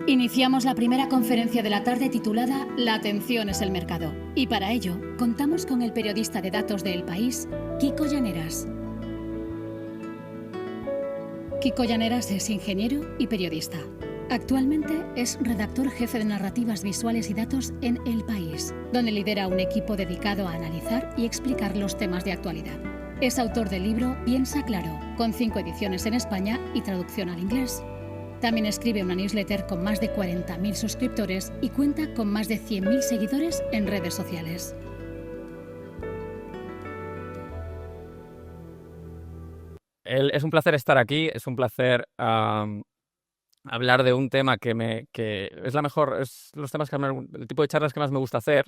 Iniciamos la primera conferencia de la tarde titulada La atención es el mercado. Y para ello, contamos con el periodista de datos de El País, Kiko Llaneras. Kiko Llaneras es ingeniero y periodista. Actualmente es redactor jefe de narrativas visuales y datos en El País, donde lidera un equipo dedicado a analizar y explicar los temas de actualidad. Es autor del libro Piensa Claro, con 5 ediciones en España y traducción al inglés. También escribe una newsletter con más de 40.000 suscriptores y cuenta con más de 100.000 seguidores en redes sociales. Es un placer estar aquí, es un placer hablar de un tema que es los temas el tipo de charlas que más me gusta hacer,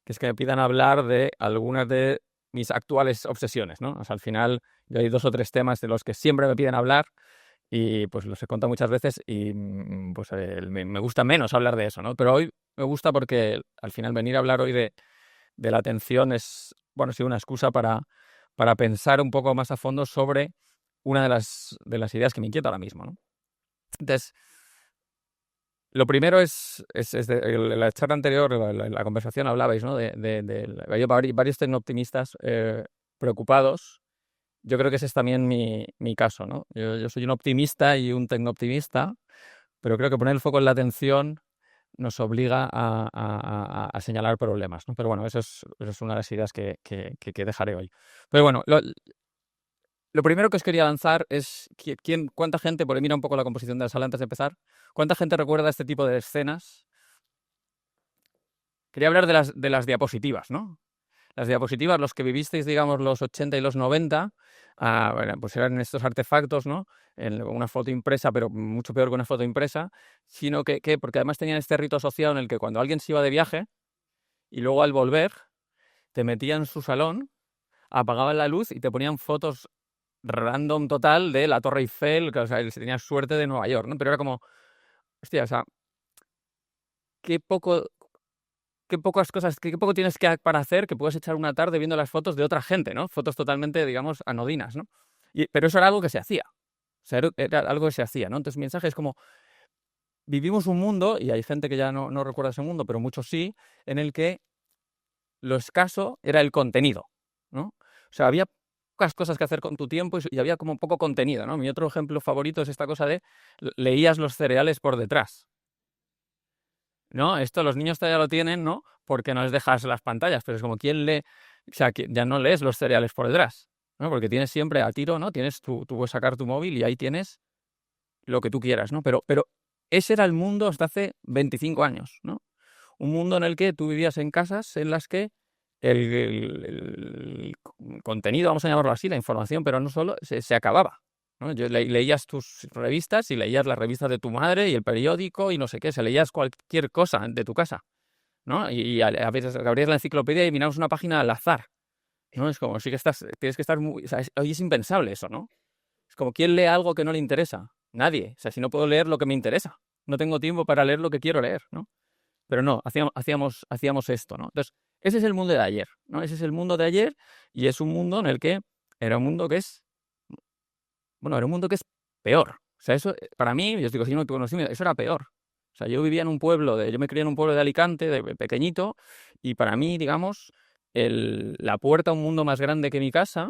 que es que me pidan hablar de algunas de mis actuales obsesiones, ¿no? O sea, al final yo hay 2 o 3 temas de los que siempre me piden hablar y pues los he contado muchas veces y pues me gusta menos hablar de eso, ¿no? Pero hoy me gusta porque al final venir a hablar hoy de la atención es, bueno, ha sido una excusa para pensar un poco más a fondo sobre una de las ideas que me inquieta ahora mismo, ¿no? Entonces, lo primero es la charla anterior, la conversación hablabais, ¿no? Hay varios tecnooptimistas preocupados. Yo creo que ese es también mi caso, ¿no? Yo soy un optimista y un tecnooptimista, pero creo que poner el foco en la atención nos obliga a señalar problemas, ¿no? Pero bueno, eso es una de las ideas que dejaré hoy. Pero bueno, lo primero que os quería lanzar es cuánta gente, porque mira un poco la composición de la sala antes de empezar, cuánta gente recuerda este tipo de escenas. Quería hablar de las diapositivas, ¿no? Las diapositivas, los que vivisteis, digamos, los 80 y los 90, bueno, pues eran estos artefactos, ¿no? Una foto impresa, pero mucho peor que una foto impresa, sino porque además tenían este rito asociado en el que cuando alguien se iba de viaje y luego al volver te metían en su salón, apagaban la luz y te ponían fotos random total de la Torre Eiffel, que, o sea, tenías suerte de Nueva York, ¿no? Pero era como, hostia, o sea, qué pocas cosas, qué poco tienes para hacer que puedes echar una tarde viendo las fotos de otra gente, ¿no? Fotos totalmente, digamos, anodinas, ¿no? Pero eso era algo que se hacía. O sea, era algo que se hacía, ¿no? Entonces mi mensaje es como, vivimos un mundo, y hay gente que ya no recuerda ese mundo, pero muchos sí, en el que lo escaso era el contenido, ¿no? O sea, había pocas cosas que hacer con tu tiempo y había como poco contenido, ¿no? Mi otro ejemplo favorito es esta cosa de leías los cereales por detrás, ¿no? Esto los niños todavía lo tienen, ¿no? Porque no les dejas las pantallas, pero es como quien lee, o sea, que ya no lees los cereales por detrás, ¿no? Porque tienes siempre a tiro, ¿no? Tú puedes sacar tu móvil y ahí tienes lo que tú quieras, ¿no? Pero ese era el mundo hasta hace 25 años, ¿no? Un mundo en el que tú vivías en casas en las que el contenido, vamos a llamarlo así, la información, pero no solo, se acababa, ¿no? Leías tus revistas y leías las revistas de tu madre y el periódico y no sé qué, leías cualquier cosa de tu casa, ¿no? Y a veces abrías la enciclopedia y mirabas una página al azar, ¿no? Es como, sí que tienes que estar muy... O sea, hoy es impensable eso, ¿no? Es como, ¿quién lee algo que no le interesa? Nadie. O sea, si no puedo leer lo que me interesa, no tengo tiempo para leer lo que quiero leer, ¿no? Pero no, hacíamos esto, ¿no? Entonces, ese es el mundo de ayer, ¿no? Ese es el mundo de ayer y es un mundo en el que era un mundo que es, bueno, era un mundo que es peor. O sea, eso, para mí, yo os digo, si no conocí, eso era peor. O sea, yo vivía en un pueblo, yo me crié en un pueblo de Alicante, de pequeñito, y para mí, digamos, la puerta a un mundo más grande que mi casa,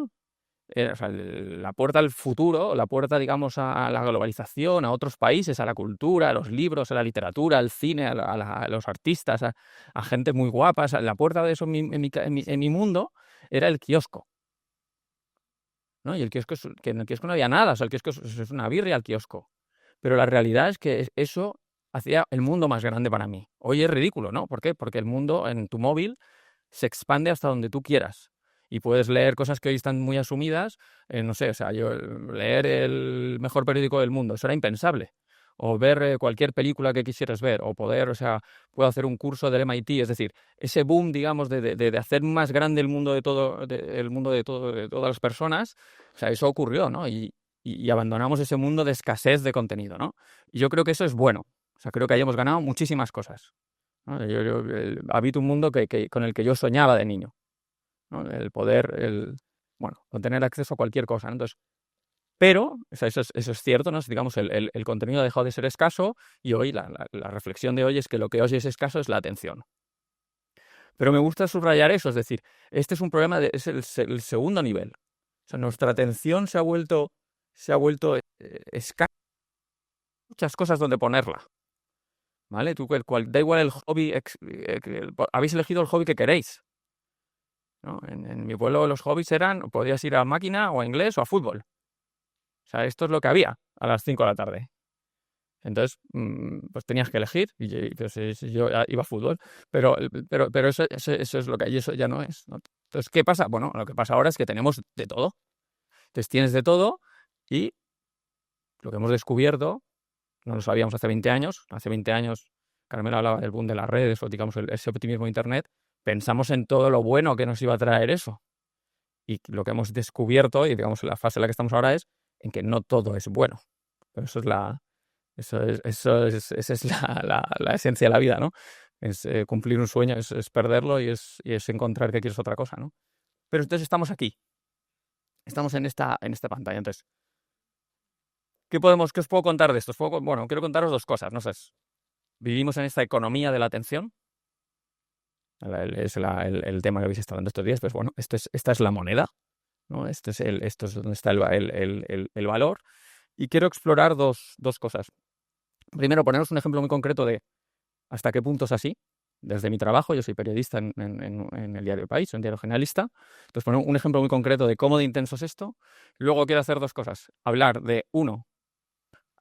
o sea, la puerta al futuro, la puerta, digamos, a la globalización, a otros países, a la cultura, a los libros, a la literatura, al cine, a los artistas, a gente muy guapa. O sea, la puerta de eso en mi mundo era el kiosco, ¿no? Y el kiosco que en el kiosco no había nada, o sea, el kiosco es una birria al kiosco. Pero la realidad es que eso hacía el mundo más grande para mí. Hoy es ridículo, ¿no? ¿Por qué? Porque el mundo en tu móvil se expande hasta donde tú quieras. Y puedes leer cosas que hoy están muy asumidas, no sé, o sea, yo leer el mejor periódico del mundo, eso era impensable. O ver cualquier película que quisieras ver, o poder, o sea, puedo hacer un curso del MIT, es decir, ese boom, digamos, de hacer más grande el mundo de todo, de todas las personas, o sea, eso ocurrió, ¿no? Y abandonamos ese mundo de escasez de contenido, ¿no? Y yo creo que eso es bueno. O sea, creo que hayamos ganado muchísimas cosas, ¿no? Yo habito un mundo con el que yo soñaba de niño, ¿no? El poder, bueno, con tener acceso a cualquier cosa, ¿no? Entonces, Pero, o sea, eso es cierto, ¿no? Digamos, el contenido ha dejado de ser escaso y hoy la reflexión de hoy es que lo que hoy es escaso es la atención. Pero me gusta subrayar eso, es decir, este es un problema, es el segundo nivel. O sea, nuestra atención se ha vuelto escasa, muchas cosas donde ponerla, ¿vale? Da igual el hobby, habéis elegido el hobby que queréis, ¿no? En mi pueblo los hobbies podías ir a máquina o a inglés o a fútbol. O sea, esto es lo que había a las 5 de la tarde. Entonces, pues tenías que elegir, y pues, yo iba a fútbol, pero eso es lo que hay, eso ya no es, ¿no? Entonces, ¿qué pasa? Bueno, lo que pasa ahora es que tenemos de todo. Entonces, tienes de todo y lo que hemos descubierto, no lo sabíamos hace 20 años. Hace 20 años, Carmela hablaba del boom de las redes o, digamos, ese optimismo de Internet. Pensamos en todo lo bueno que nos iba a traer eso. Y lo que hemos descubierto, y digamos, la fase en la que estamos ahora es en que no todo es bueno. Pero esa es la esencia de la vida, ¿no? Es cumplir un sueño, es perderlo y es encontrar que quieres otra cosa, ¿no? Pero entonces estamos aquí, estamos en esta pantalla. Entonces, ¿qué os puedo contar de esto? Bueno, quiero contaros dos cosas, no sé. Vivimos en esta economía de la atención. Es el tema que habéis estado hablando estos días. Pues bueno, esta es la moneda, ¿no? Esto es donde está el valor. Y quiero explorar dos cosas. Primero, poneros un ejemplo muy concreto de hasta qué punto es así. Desde mi trabajo, yo soy periodista en el diario El País, un diario generalista. Entonces, poner un ejemplo muy concreto de cómo de intenso es esto. Luego quiero hacer dos cosas. Hablar de,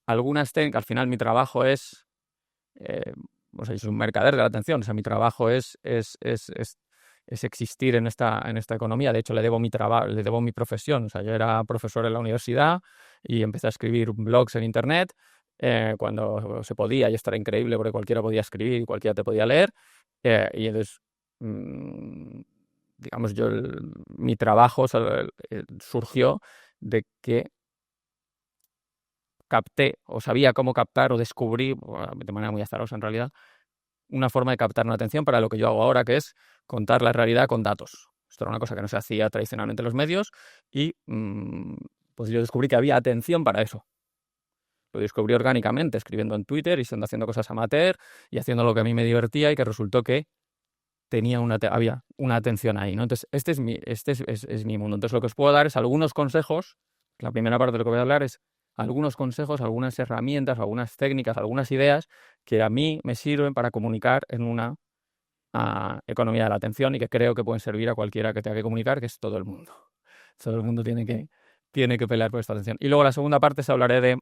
algunas técnicas. Al final mi trabajo es, soy un mercader de la atención. O sea, mi trabajo es existir en esta economía. De hecho, le debo mi profesión. O sea, yo era profesor en la universidad y empecé a escribir blogs en Internet cuando se podía, y esto era increíble porque cualquiera podía escribir y cualquiera te podía leer. Y entonces, digamos, mi trabajo surgió de que capté o sabía cómo captar o descubrí, de manera muy azarosa en realidad, una forma de captar una atención para lo que yo hago ahora, que es contar la realidad con datos. Esto era una cosa que no se hacía tradicionalmente en los medios y pues yo descubrí que había atención para eso. Lo descubrí orgánicamente, escribiendo en Twitter y haciendo cosas amateur y haciendo lo que a mí me divertía y que resultó que había una atención ahí, ¿no? Entonces, este es mi mundo. Entonces, lo que os puedo dar es algunos consejos. La primera parte de lo que voy a hablar es algunos consejos, algunas herramientas, algunas técnicas, algunas ideas que a mí me sirven para comunicar en una economía de la atención y que creo que pueden servir a cualquiera que tenga que comunicar, que es todo el mundo. Todo el mundo tiene que pelear por esta atención. Y luego la segunda parte hablaré de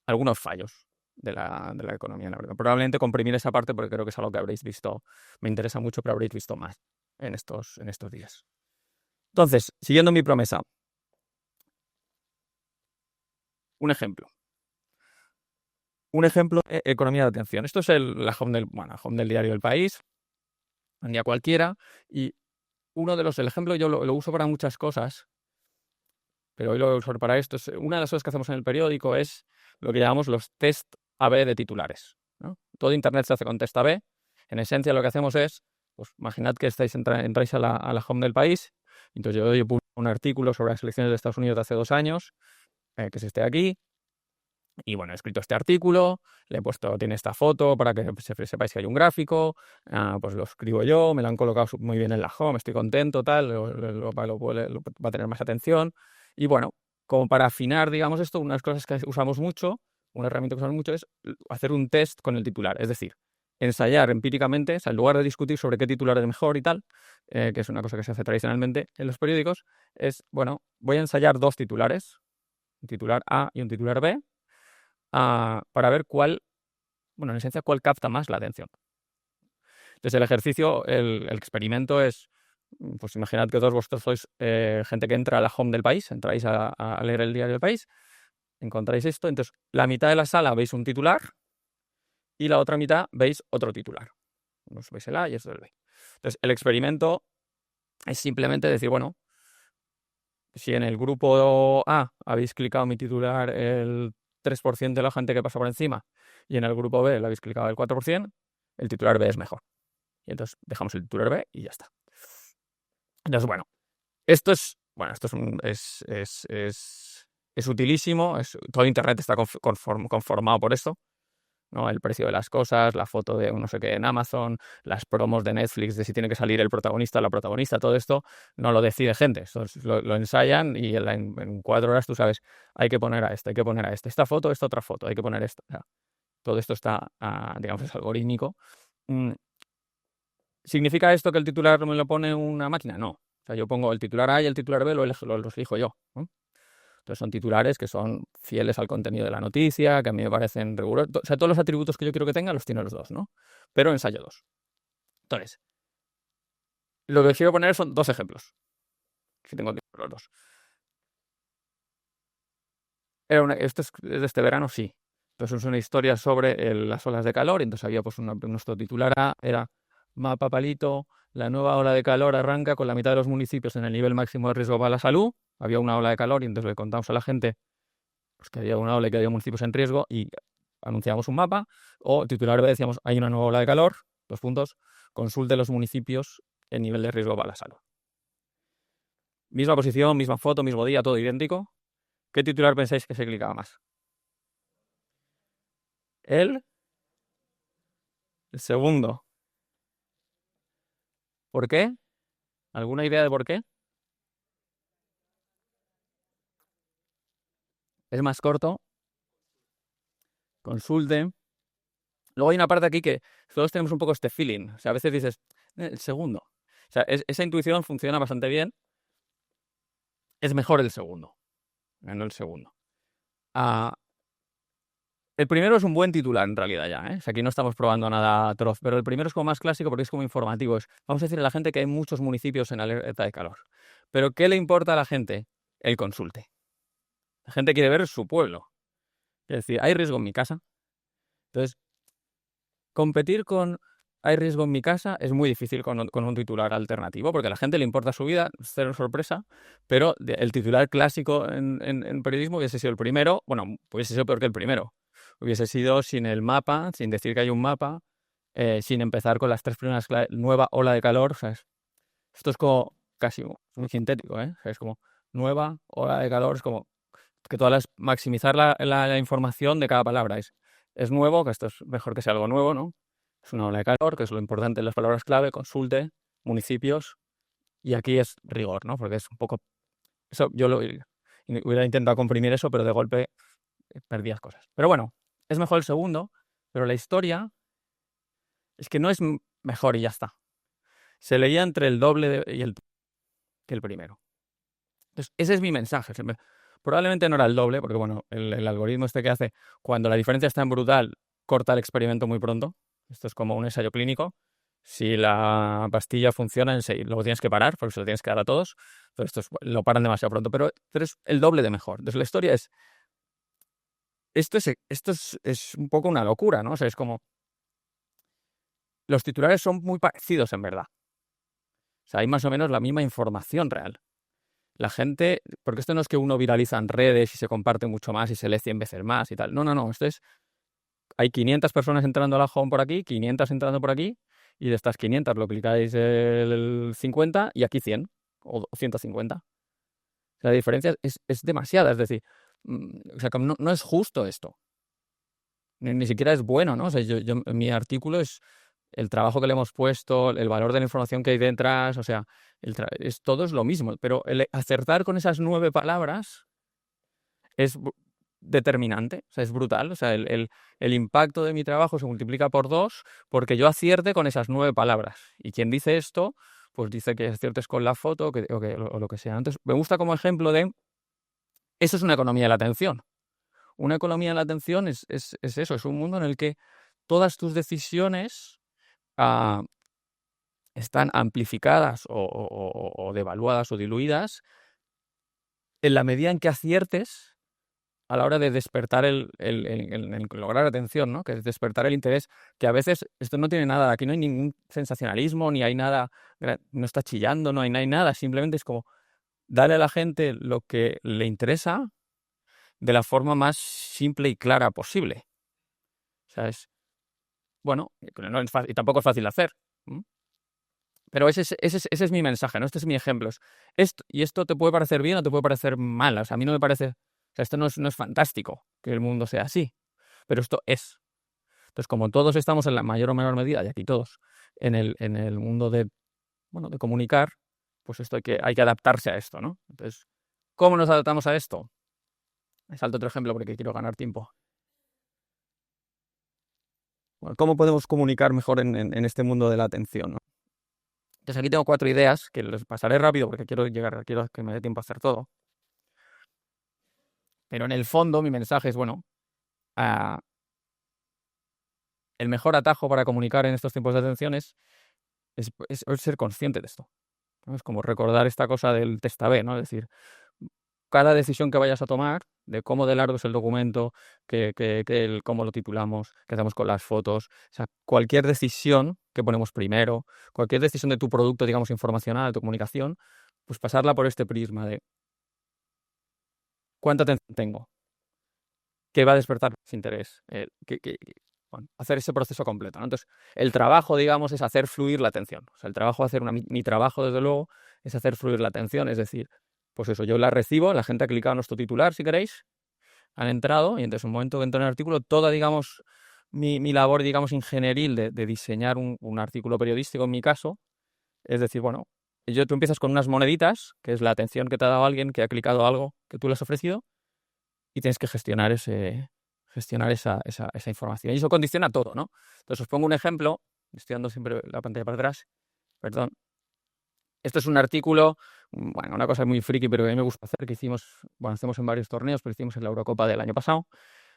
algunos fallos de la economía, la verdad. Probablemente comprimir esa parte porque creo que es algo que habréis visto, me interesa mucho, pero habréis visto más en estos días. Entonces, siguiendo mi promesa, un ejemplo de economía de atención. Esto es la home del diario El País, un día cualquiera, y el ejemplos yo lo uso para muchas cosas, pero hoy lo voy a usar para esto. Una de las cosas que hacemos en el periódico es lo que llamamos los test A/B de titulares, ¿no? Todo Internet se hace con test A/B. En esencia, lo que hacemos es, pues imaginad que entráis a la home del País. Entonces yo publico un artículo sobre las elecciones de Estados Unidos de hace 2 años, que es este de aquí. Y bueno, he escrito este artículo, tiene esta foto para que sepáis que hay un gráfico, pues lo escribo yo, me lo han colocado muy bien en la home, estoy contento, tal, va a tener más atención. Y bueno, como para afinar, digamos esto, unas cosas que usamos mucho, una herramienta que usamos mucho es hacer un test con el titular, es decir, ensayar empíricamente, o sea, en lugar de discutir sobre qué titular es mejor y tal, que es una cosa que se hace tradicionalmente en los periódicos, voy a ensayar 2 titulares, un titular A y un titular B, para ver en esencia, cuál capta más la atención. Entonces, el ejercicio, el experimento es, pues imaginad que todos vosotros sois gente que entra a la home del País, entráis a leer el diario del País, encontráis esto, entonces la mitad de la sala veis un titular y la otra mitad veis otro titular. Os veis el A y esto el B. Entonces, el experimento es simplemente decir, bueno, si en el grupo A habéis clicado mi titular el 3% de la gente que pasa por encima y en el grupo B le habéis clicado el 4%, el titular B es mejor. Y entonces dejamos el titular B y ya está. Entonces, esto es es utilísimo, todo Internet está conformado por esto, ¿no? El precio de las cosas, la foto de un no sé qué en Amazon, las promos de Netflix de si tiene que salir el protagonista o la protagonista, todo esto no lo decide gente, esto lo ensayan y en 4 horas tú sabes, hay que poner a este, hay que poner a este, esta foto, esta otra foto, hay que poner esta. O sea, todo esto está, digamos, es algorítmico. Mm, ¿Significa esto que el titular me lo pone una máquina? No. O sea, yo pongo el titular A y el titular B, los elijo yo, ¿no? Entonces son titulares que son fieles al contenido de la noticia, que a mí me parecen rigurosos. O sea, todos los atributos que yo quiero que tenga los tiene los dos, ¿no? Pero ensayo 2. Entonces, lo que quiero poner son 2 ejemplos. Si tengo tiempo, los 2. Esto es de este verano, sí. Entonces es una historia sobre las olas de calor. Y entonces había pues nuestro titular A era mapa palito, la nueva ola de calor arranca con la mitad de los municipios en el nivel máximo de riesgo para la salud. Había una ola de calor y entonces le contamos a la gente pues, que había una ola y que había municipios en riesgo y anunciamos un mapa. O titular B decíamos, hay una nueva ola de calor, 2 puntos, consulte los municipios en nivel de riesgo para la salud. Misma posición, misma foto, mismo día, todo idéntico. ¿Qué titular pensáis que se clicaba más? El segundo. ¿Por qué? ¿Alguna idea de por qué? Es más corto. Consulte. Luego hay una parte aquí que todos tenemos un poco este feeling. O sea, a veces dices, el segundo. O sea, esa intuición funciona bastante bien. Es mejor el segundo. No el segundo. El primero es un buen titular, en realidad, ya, ¿eh? O sea, aquí no estamos probando nada atroz, pero el primero es como más clásico porque es como informativo. Vamos a decirle a la gente que hay muchos municipios en alerta de calor. Pero ¿qué le importa a la gente? El consulte. La gente quiere ver su pueblo. Es decir, ¿hay riesgo en mi casa? Entonces, competir con ¿hay riesgo en mi casa? Es muy difícil con un titular alternativo, porque a la gente le importa su vida, cero sorpresa, pero el titular clásico en periodismo hubiese sido el primero, bueno, hubiese sido peor que el primero. Hubiese sido sin el mapa, sin decir que hay un mapa, sin empezar con las 3 primeras nueva ola de calor, ¿sabes? Esto es como casi muy sintético, ¿eh? O sea, es como nueva ola de calor, es como que maximizar la información de cada palabra. Es nuevo, que esto es mejor que sea algo nuevo, ¿no? Es una ola de calor, que es lo importante en las palabras clave, consulte, municipios, y aquí es rigor, ¿no? Porque es un poco... Eso yo hubiera intentado comprimir eso, pero de golpe perdías cosas. Pero bueno, es mejor el segundo, pero la historia es que no es mejor y ya está. Se leía entre el doble que el primero. Entonces, ese es mi mensaje. Probablemente no era el doble, porque bueno, el algoritmo este que hace, cuando la diferencia está en brutal, corta el experimento muy pronto. Esto es como un ensayo clínico. Si la pastilla funciona, luego tienes que parar, porque se lo tienes que dar a todos. Entonces, lo paran demasiado pronto, pero es el doble de mejor. Entonces, la historia es... Esto es un poco una locura, ¿no? O sea, es como... Los titulares son muy parecidos, en verdad. O sea, hay más o menos la misma información real. La gente... Porque esto no es que uno viraliza en redes y se comparte mucho más y se lee 100 veces más y tal. No, no, no. Esto es... Hay 500 personas entrando a la home por aquí, 500 entrando por aquí, y de estas 500 lo clicáis el 50 y aquí 100 o 150. La diferencia es demasiada, es decir, o sea, no es justo esto. Ni siquiera es bueno, ¿no? O sea, mi artículo es el trabajo que le hemos puesto, el valor de la información que hay detrás, o sea, todo es lo mismo, pero el acertar con esas 9 palabras es determinante, o sea, es brutal, o sea, el impacto de mi trabajo se multiplica por 2 porque yo acierte con esas 9 palabras. Y quien dice esto, pues dice que aciertes con la foto o lo que sea. Entonces, me gusta como ejemplo de, eso es una economía de la atención. Una economía de la atención es eso, es un mundo en el que todas tus decisiones están amplificadas o devaluadas o diluidas en la medida en que aciertes a la hora de despertar el lograr atención, ¿no? Que es despertar el interés, que a veces esto no tiene nada, aquí no hay ningún sensacionalismo, ni hay nada, no está chillando, no hay nada, simplemente es como darle a la gente lo que le interesa de la forma más simple y clara posible. O sea, bueno, no es fácil, y tampoco es fácil de hacer. Pero ese es mi mensaje, ¿no? Este es mi ejemplo. Y esto te puede parecer bien o te puede parecer mal. O sea, a mí no me parece... O sea, esto no es fantástico que el mundo sea así, pero esto es. Entonces, como todos estamos en la mayor o menor medida, y aquí todos, en el mundo de comunicar, pues esto hay que adaptarse a esto, ¿no? Entonces, ¿cómo nos adaptamos a esto? Me salto otro ejemplo porque quiero ganar tiempo. Bueno, ¿cómo podemos comunicar mejor en este mundo de la atención, ¿no? Entonces, aquí tengo 4 ideas que les pasaré rápido porque quiero que me dé tiempo a hacer todo. Pero en el fondo, mi mensaje es, bueno, ah, el mejor atajo para comunicar en estos tiempos de atención es ser consciente de esto, ¿no? Es como recordar esta cosa del test A/B, ¿no? Es decir, cada decisión que vayas a tomar, de cómo de largo es el documento, cómo lo titulamos, qué hacemos con las fotos, o sea, cualquier decisión que ponemos primero, cualquier decisión de tu producto, digamos, informacional, de tu comunicación, pues pasarla por este prisma de cuánta atención tengo, qué va a despertar ese interés, bueno, hacer ese proceso completo, ¿no? Entonces, el trabajo, digamos, es hacer fluir la atención. O sea, el trabajo, mi trabajo, desde luego, es hacer fluir la atención. Es decir, pues eso, yo la recibo, la gente ha clicado en nuestro titular, si queréis, han entrado, y entonces, en un momento que entro en el artículo, toda, digamos, mi labor, digamos, ingenieril de diseñar un artículo periodístico, en mi caso, es decir, bueno, tú empiezas con unas moneditas, que es la atención que te ha dado alguien que ha clicado algo que tú le has ofrecido, y tienes que gestionar esa información. Y eso condiciona todo, ¿no? Entonces os pongo un ejemplo, estoy dando siempre la pantalla para atrás, perdón. Esto es un artículo, bueno, una cosa muy friki, pero que a mí me gusta hacer, que hacemos en varios torneos, pero hicimos en la Eurocopa del año pasado,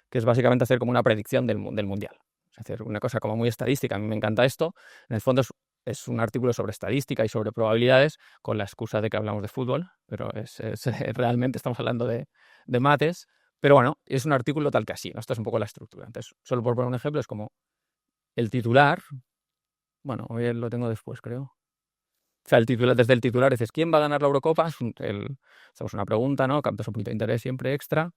que es básicamente hacer como una predicción del Mundial. Es hacer una cosa como muy estadística, a mí me encanta esto. En el fondo es un artículo sobre estadística y sobre probabilidades, con la excusa de que hablamos de fútbol, pero realmente estamos hablando de mates. Pero bueno, es un artículo tal que así, ¿no? Esto es un poco la estructura. Entonces, solo por poner un ejemplo, es como el titular. Bueno, hoy lo tengo después, creo. O sea, desde el titular dices, ¿quién va a ganar la Eurocopa? Hacemos una pregunta, ¿no? Captas un poquito de interés siempre extra.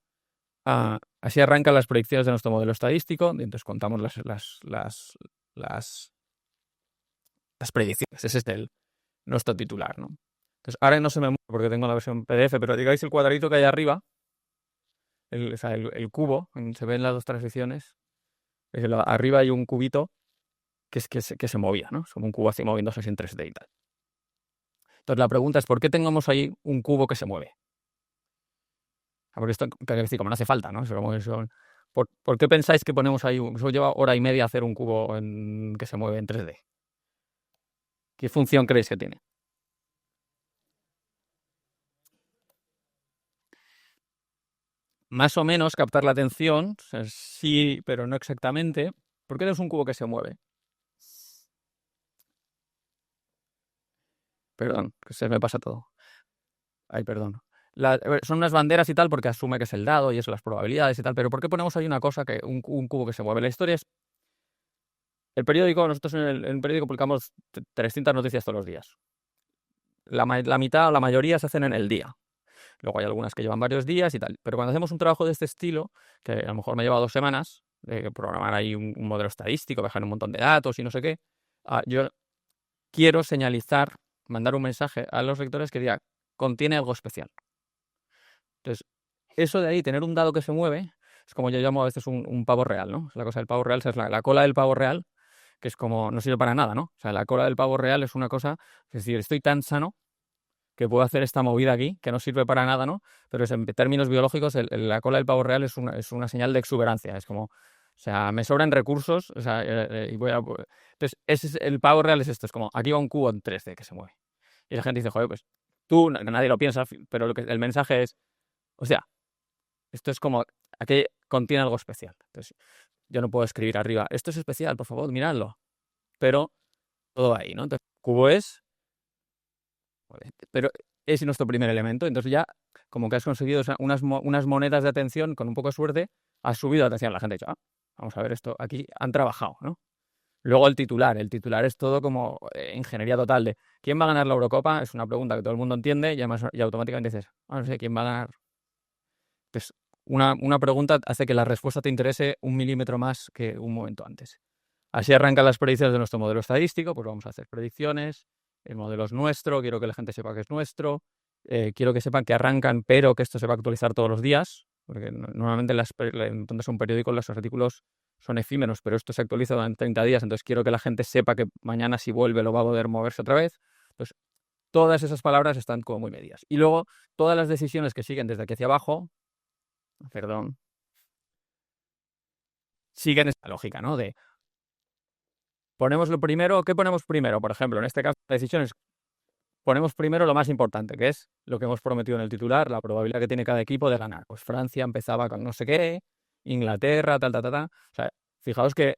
Así arrancan las predicciones de nuestro modelo estadístico, y entonces contamos las predicciones. Ese es nuestro titular, ¿no? Entonces, ahora no se me mueve porque tengo la versión PDF, pero digáis el cuadradito que hay arriba, o sea, el cubo, se ven las 2 transiciones. Arriba hay un cubito que se movía, ¿no? Es como un cubo así moviéndose así en 3D y tal. Entonces la pregunta es, ¿por qué tengamos ahí un cubo que se mueve? Porque esto, quiero decir, como no hace falta, ¿no? ¿Por qué pensáis que ponemos ahí? Eso lleva hora y media hacer un cubo que se mueve en 3D. ¿Qué función creéis que tiene? Más o menos captar la atención, o sea, sí, pero no exactamente. ¿Por qué es un cubo que se mueve? Perdón, que se me pasa todo. Ay, perdón. Son unas banderas y tal porque asume que es el dado y eso, las probabilidades y tal, pero ¿por qué ponemos ahí una cosa, un cubo que se mueve? La historia es, el periódico, nosotros en el periódico publicamos 300 noticias todos los días. La mitad o la mayoría se hacen en el día. Luego hay algunas que llevan varios días y tal. Pero cuando hacemos un trabajo de este estilo, que a lo mejor me lleva 2 semanas, de programar ahí un modelo estadístico, bajar un montón de datos y no sé qué, yo quiero señalizar, mandar un mensaje a los lectores que diga, contiene algo especial. Entonces, eso de ahí, tener un dado que se mueve, es como yo llamo a veces un pavo real, ¿no? La cosa del pavo real es la cola del pavo real, que es como, no sirve para nada, ¿no? O sea, la cola del pavo real es una cosa, es decir, estoy tan sano que puedo hacer esta movida aquí, que no sirve para nada, ¿no? Pero en términos biológicos, la cola del pavo real es una señal de exuberancia. Es como, o sea, me sobran recursos, o sea, y voy a... Entonces, el pavo real es esto, es como, aquí va un cubo en 3D que se mueve. Y la gente dice, joder, pues tú, nadie lo piensa, pero el mensaje es, o sea, esto es como, aquí contiene algo especial. Entonces, yo no puedo escribir arriba, esto es especial, por favor, miradlo. Pero todo ahí, ¿no? Entonces, cubo es, pero es nuestro primer elemento. Entonces ya, como que has conseguido unas monedas de atención, con un poco de suerte, has subido la atención. La gente ha dicho, vamos a ver esto, aquí han trabajado, ¿no? Luego el titular es todo como ingeniería total de ¿quién va a ganar la Eurocopa? Es una pregunta que todo el mundo entiende y además y automáticamente dices, no sé, ¿quién va a ganar? Entonces, una pregunta hace que la respuesta te interese 1 milímetro más que un momento antes. Así arrancan las predicciones de nuestro modelo estadístico, pues vamos a hacer predicciones, el modelo es nuestro, quiero que la gente sepa que es nuestro, quiero que sepan que arrancan, pero que esto se va a actualizar todos los días, porque normalmente entonces un periódico, los artículos son efímeros, pero esto se actualiza durante 30 días, entonces quiero que la gente sepa que mañana si vuelve lo va a poder moverse otra vez. Entonces, todas esas palabras están como muy medidas. Y luego, todas las decisiones que siguen desde aquí hacia abajo, perdón, siguen esta lógica, ¿no? De ponemos lo primero, ¿qué ponemos primero? Por ejemplo, en este caso de decisiones, ponemos primero lo más importante, que es lo que hemos prometido en el titular, la probabilidad que tiene cada equipo de ganar. Pues Francia empezaba con no sé qué, Inglaterra, tal, tal, tal, tal. O sea, fijaos que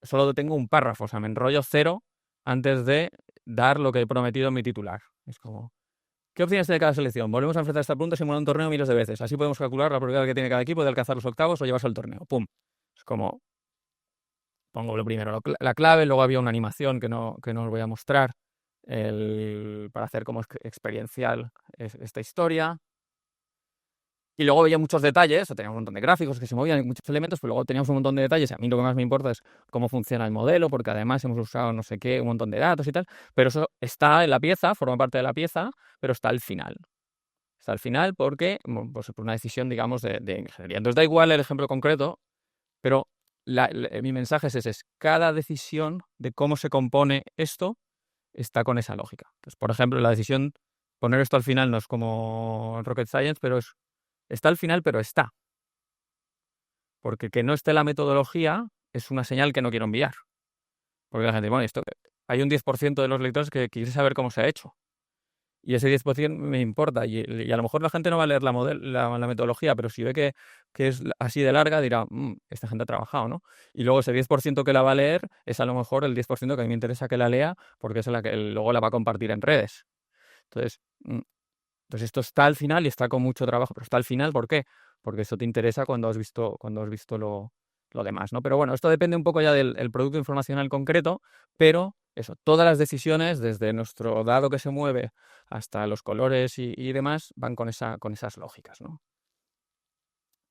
solo tengo un párrafo, o sea, me enrollo cero antes de dar lo que he prometido en mi titular. Es como, ¿qué opciones tiene cada selección? Volvemos a enfrentar esta pregunta simulando un torneo miles de veces. Así podemos calcular la probabilidad que tiene cada equipo de alcanzar los octavos o llevarse al torneo. ¡Pum! Es como, pongo lo primero, la clave, luego había una animación que no os voy a mostrar para hacer como experiencial esta historia. Y luego veía muchos detalles, teníamos un montón de gráficos que se movían, muchos elementos, pero luego teníamos un montón de detalles. Y a mí lo que más me importa es cómo funciona el modelo, porque además hemos usado no sé qué, un montón de datos y tal. Pero eso está en la pieza, forma parte de la pieza, pero está al final. Está al final porque, pues por una decisión, digamos, de ingeniería. Entonces da igual el ejemplo concreto, pero mi mensaje es ese, es cada decisión de cómo se compone esto está con esa lógica. Entonces, por ejemplo, la decisión, poner esto al final no es como Rocket Science, pero está al final, pero está. Porque que no esté la metodología es una señal que no quiero enviar. Porque la gente, bueno, hay un 10% de los lectores que quiere saber cómo se ha hecho. Y ese 10% me importa. Y a lo mejor la gente no va a leer la metodología, pero si ve que es así de larga, dirá, esta gente ha trabajado, ¿no? Y luego ese 10% que la va a leer es a lo mejor el 10% que a mí me interesa que la lea, porque es la que luego la va a compartir en redes. Entonces, esto está al final y está con mucho trabajo, pero está al final, ¿por qué? Porque eso te interesa cuando has visto lo demás, ¿no? Pero bueno, esto depende un poco ya del producto informacional concreto, pero eso, todas las decisiones, desde nuestro dado que se mueve hasta los colores y demás, van con esas lógicas, ¿no?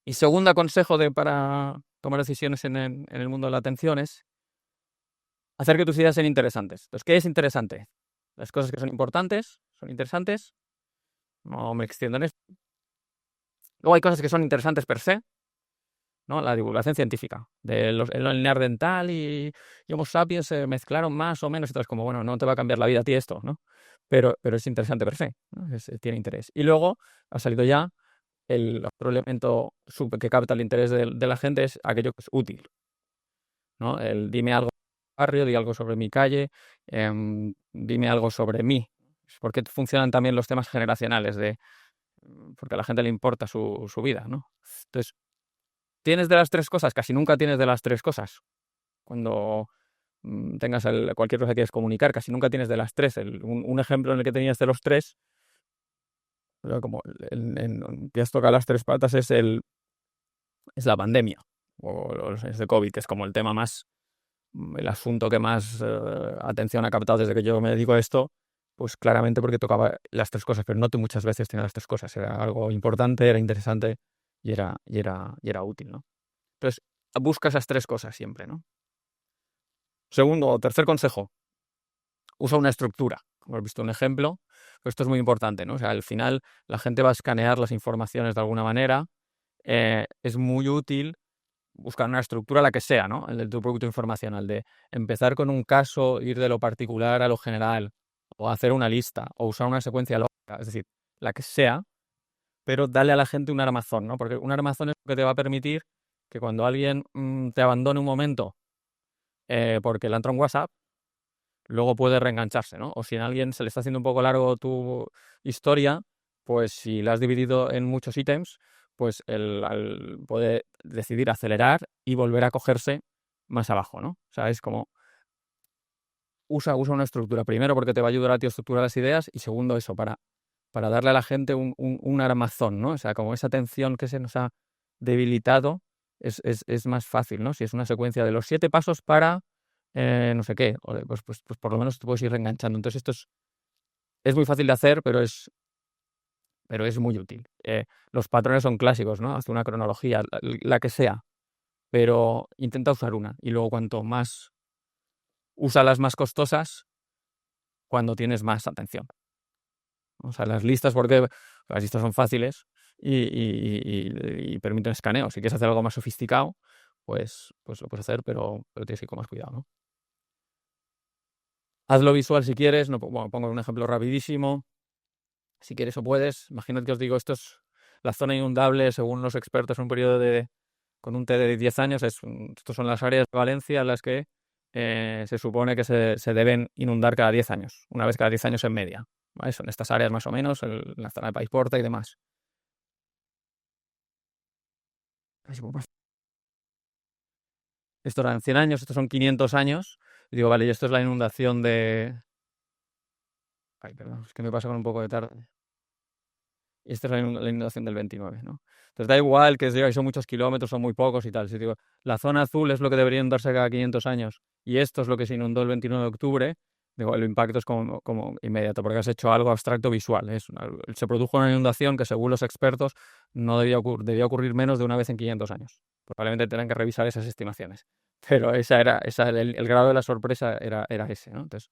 Y segundo consejo para tomar decisiones en el mundo de la atención es hacer que tus ideas sean interesantes. Entonces, ¿qué es interesante? Las cosas que son importantes, son interesantes. No me extiendo en esto. Luego hay cosas que son interesantes per se, ¿no? La divulgación científica. El neandertal y Homo sapiens se mezclaron más o menos y todo es como, bueno, no te va a cambiar la vida a ti esto, ¿no? Pero es interesante per se, ¿no? Tiene interés. Y luego ha salido ya el otro elemento que capta el interés de la gente es aquello que es útil, ¿no? Dime algo sobre mi barrio, di algo sobre mi calle, dime algo sobre mí. Porque funcionan también los temas generacionales porque a la gente le importa su vida, ¿no? Entonces, ¿tienes de las tres cosas? Casi nunca tienes de las tres cosas. Cuando tengas cualquier cosa que quieres comunicar, casi nunca tienes de las tres. Un ejemplo en el que tenías de los tres, como que has tocado las tres patas, es la pandemia, o es de COVID, que es como el asunto que más atención ha captado desde que yo me dedico a esto, pues claramente porque tocaba las tres cosas, pero no muchas veces tenía las tres cosas. Era algo importante, era interesante y era útil, ¿no? Entonces, busca esas tres cosas siempre, ¿no? Segundo o tercer consejo, usa una estructura. Hemos visto un ejemplo, pero esto es muy importante, ¿no? O sea, al final la gente va a escanear las informaciones de alguna manera. Es muy útil buscar una estructura, la que sea, ¿no? El de tu producto informacional, de empezar con un caso, ir de lo particular a lo general, o hacer una lista, o usar una secuencia lógica, es decir, la que sea, pero dale a la gente un armazón, ¿no? Porque un armazón es lo que te va a permitir que cuando alguien te abandone un momento porque le entra un WhatsApp, luego puede reengancharse, ¿no? O si a alguien se le está haciendo un poco largo tu historia, pues si la has dividido en muchos ítems, pues puede decidir acelerar y volver a cogerse más abajo, ¿no? O sea, es como usa una estructura. Primero, porque te va a ayudar a ti a estructurar las ideas, y segundo, eso, para darle a la gente un armazón, ¿no? O sea, como esa atención que se nos ha debilitado es más fácil, ¿no? Si es una secuencia de los 7 pasos para no sé qué, pues por lo menos te puedes ir reenganchando. Entonces esto es muy fácil de hacer, pero es muy útil. Los patrones son clásicos, ¿no? Haz una cronología, la que sea, pero intenta usar una. Y luego cuanto más usa las más costosas, cuando tienes más atención. O sea, las listas, porque las listas son fáciles, y permiten escaneo. Si quieres hacer algo más sofisticado, pues lo puedes hacer, pero tienes que ir con más cuidado, ¿no? Hazlo visual si quieres. No, bueno, pongo un ejemplo rapidísimo. Si quieres o puedes, imagínate que os digo, esto es la zona inundable, según los expertos, un periodo con un T de 10 años. Estos son las áreas de Valencia en las que se supone que se deben inundar cada 10 años, una vez cada 10 años en media, ¿vale? Son estas áreas más o menos, la zona de Paiporta y demás. Esto eran 100 años, estos son 500 años. Y digo, vale, y esto es la inundación de... Ay, perdón, es que me pasa con un poco de tarde. Y esta es la inundación del 29, ¿no? Entonces da igual que son muchos kilómetros, son muy pocos y tal. Si digo, la zona azul es lo que debería inundarse cada 500 años y esto es lo que se inundó el 29 de octubre, digo, el impacto es como inmediato, porque has hecho algo abstracto visual. Se produjo una inundación que, según los expertos, no debía ocurrir menos de una vez en 500 años. Probablemente tengan que revisar esas estimaciones. Pero el grado de la sorpresa era ese, ¿no? Entonces,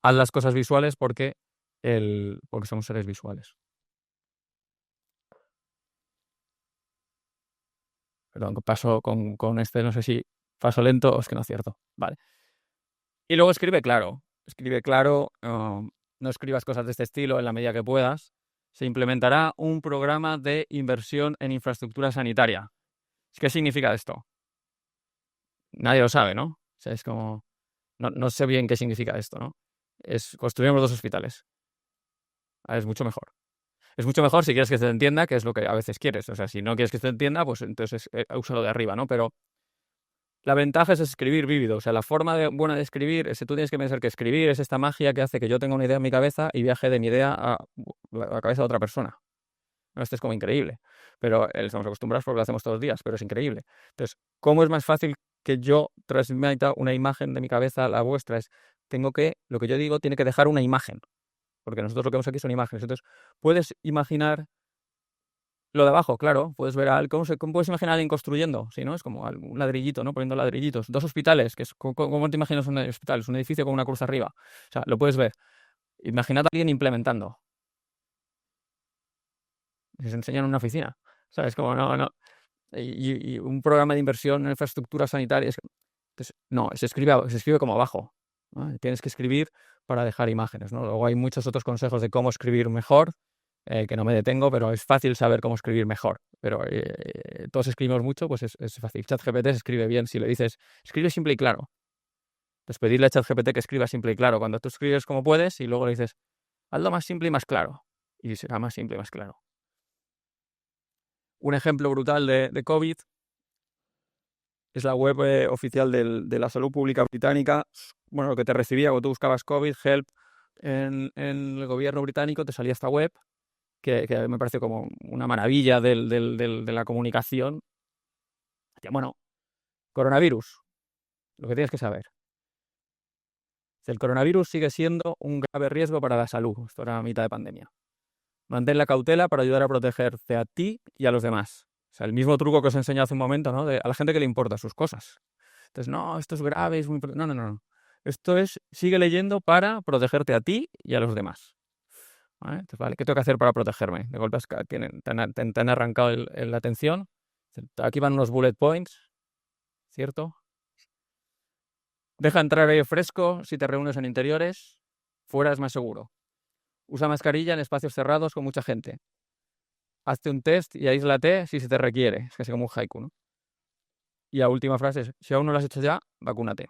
haz las cosas visuales porque somos seres visuales. Perdón, paso con este, no sé si paso lento o es que no acierto. Vale. Y luego escribe claro. No escribas cosas de este estilo en la medida que puedas. Se implementará un programa de inversión en infraestructura sanitaria. ¿Qué significa esto? Nadie lo sabe, ¿no? O sea, es como... No sé bien qué significa esto, ¿no? Construiremos 2 hospitales. Es mucho mejor. Es mucho mejor si quieres que se te entienda, que es lo que a veces quieres. O sea, si no quieres que se te entienda, pues entonces úsalo de arriba, ¿no? Pero la ventaja es escribir vívido. O sea, la forma buena de escribir es que tú tienes que pensar que escribir es esta magia que hace que yo tenga una idea en mi cabeza y viaje de mi idea a la cabeza de otra persona. ¿No? Esto es como increíble. Pero estamos acostumbrados porque lo hacemos todos los días, pero es increíble. Entonces, ¿cómo es más fácil que yo transmita una imagen de mi cabeza a la vuestra? Lo que yo digo tiene que dejar una imagen. Porque nosotros lo que vemos aquí son imágenes. Entonces, puedes imaginar lo de abajo, claro, puedes ver ¿cómo puedes imaginar a alguien construyendo? Sí, ¿no? Es como un ladrillito, ¿no? Poniendo ladrillitos. 2 hospitales, ¿cómo te imaginas un hospital? Es un edificio con una cruz arriba. O sea, lo puedes ver. Imaginad a alguien implementando. Se enseña en una oficina. ¿Sabes? Como no. Y un programa de inversión en infraestructura sanitaria. Entonces, no, se escribe como abajo, ¿no? Tienes que escribir para dejar imágenes, ¿no? Luego hay muchos otros consejos de cómo escribir mejor, que no me detengo, pero es fácil saber cómo escribir mejor. Pero todos escribimos mucho, pues es fácil. ChatGPT se escribe bien si le dices, escribe simple y claro. Entonces, pedirle a ChatGPT que escriba simple y claro. Cuando tú escribes como puedes y luego le dices, hazlo más simple y más claro. Y será más simple y más claro. Un ejemplo brutal de COVID es la web oficial de la salud pública británica. Bueno, lo que te recibía cuando tú buscabas COVID, help, en el gobierno británico, te salía esta web que me parece como una maravilla de la comunicación. Bueno, coronavirus, lo que tienes que saber. El coronavirus sigue siendo un grave riesgo para la salud. Esto era a mitad de pandemia. Mantén la cautela para ayudar a protegerte a ti y a los demás. O sea, el mismo truco que os he enseñado hace un momento, ¿no? A la gente que le importa sus cosas. Entonces, no, esto es grave, es muy... No. Esto sigue leyendo para protegerte a ti y a los demás. ¿Vale? Entonces, vale, ¿qué tengo que hacer para protegerme? De golpe te han arrancado la atención. Aquí van unos bullet points, ¿cierto? Deja entrar aire fresco si te reúnes en interiores. Fuera es más seguro. Usa mascarilla en espacios cerrados con mucha gente. Hazte un test y aíslate si se te requiere. Es casi como un haiku, ¿no? Y la última frase es, si aún no lo has hecho ya, vacúnate.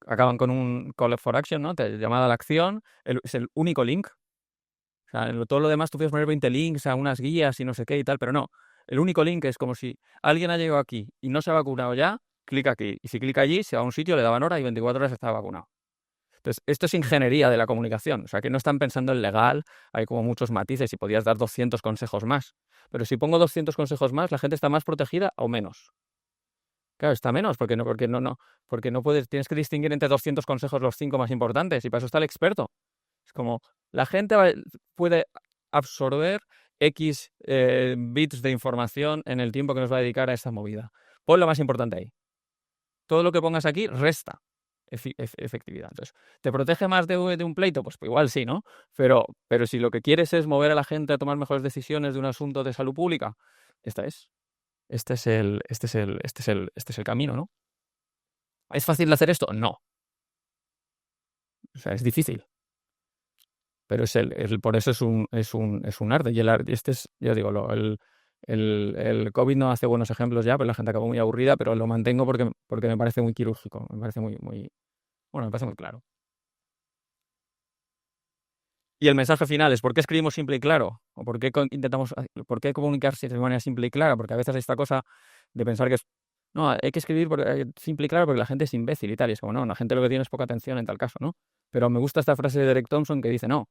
Acaban con un call for action, ¿no? Llamada a la acción. Es el único link. O sea, en todo lo demás tú puedes poner 20 links a unas guías y no sé qué y tal, pero no. El único link es como si alguien ha llegado aquí y no se ha vacunado ya, clica aquí. Y si clica allí, se va a un sitio, le daban hora y 24 horas está vacunado. Entonces, esto es ingeniería de la comunicación. O sea, que no están pensando en legal, hay como muchos matices y podías dar 200 consejos más. Pero si pongo 200 consejos más, ¿la gente está más protegida o menos? Claro, está menos, porque no puedes, tienes que distinguir entre 200 consejos los 5 más importantes y para eso está el experto. Es como, la gente puede absorber X bits de información en el tiempo que nos va a dedicar a esta movida. Pon lo más importante ahí. Todo lo que pongas aquí resta. efectividad. Entonces, ¿te protege más de un pleito? Pues igual sí, ¿no? Pero si lo que quieres es mover a la gente a tomar mejores decisiones de un asunto de salud pública, esta es. Este es el camino, ¿no? ¿Es fácil de hacer esto? No. O sea, es difícil. Pero por eso es un arte. Y yo digo, el COVID no hace buenos ejemplos ya, pero la gente acabó muy aburrida, pero lo mantengo porque me parece muy quirúrgico, me parece bueno, me parece muy claro. Y el mensaje final es: ¿por qué escribimos simple y claro? ¿O por qué comunicar de manera simple y clara? Porque a veces hay esta cosa de pensar que no, hay que escribir simple y claro porque la gente es imbécil y tal. Y es como, no, la gente lo que tiene es poca atención en tal caso, ¿no? Pero me gusta esta frase de Derek Thompson que dice, no,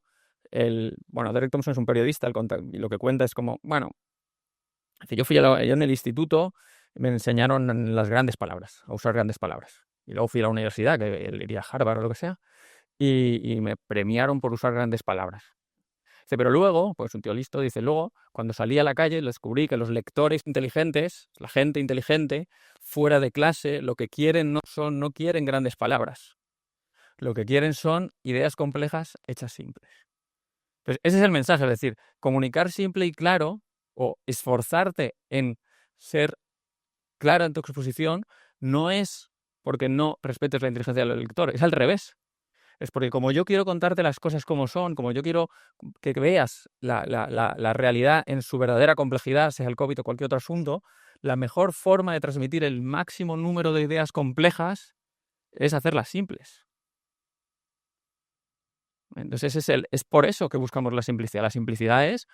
bueno, Derek Thompson es un periodista, y lo que cuenta es como, bueno, yo yo en el instituto me enseñaron las grandes palabras, a usar grandes palabras. Y luego fui a la universidad, que él iría a Harvard o lo que sea, y me premiaron por usar grandes palabras. Dice, pero luego, pues un tío listo, dice, luego, cuando salí a la calle, descubrí que los lectores inteligentes, la gente inteligente, fuera de clase, lo que quieren no quieren grandes palabras. Lo que quieren son ideas complejas hechas simples. Pues ese es el mensaje, es decir, comunicar simple y claro, o esforzarte en ser claro en tu exposición, no es porque no respetes la inteligencia del lector, es al revés. Es porque como yo quiero contarte las cosas como son, como yo quiero que veas la realidad en su verdadera complejidad, sea el COVID o cualquier otro asunto, la mejor forma de transmitir el máximo número de ideas complejas es hacerlas simples. Entonces es por eso que buscamos la simplicidad. La simplicidad es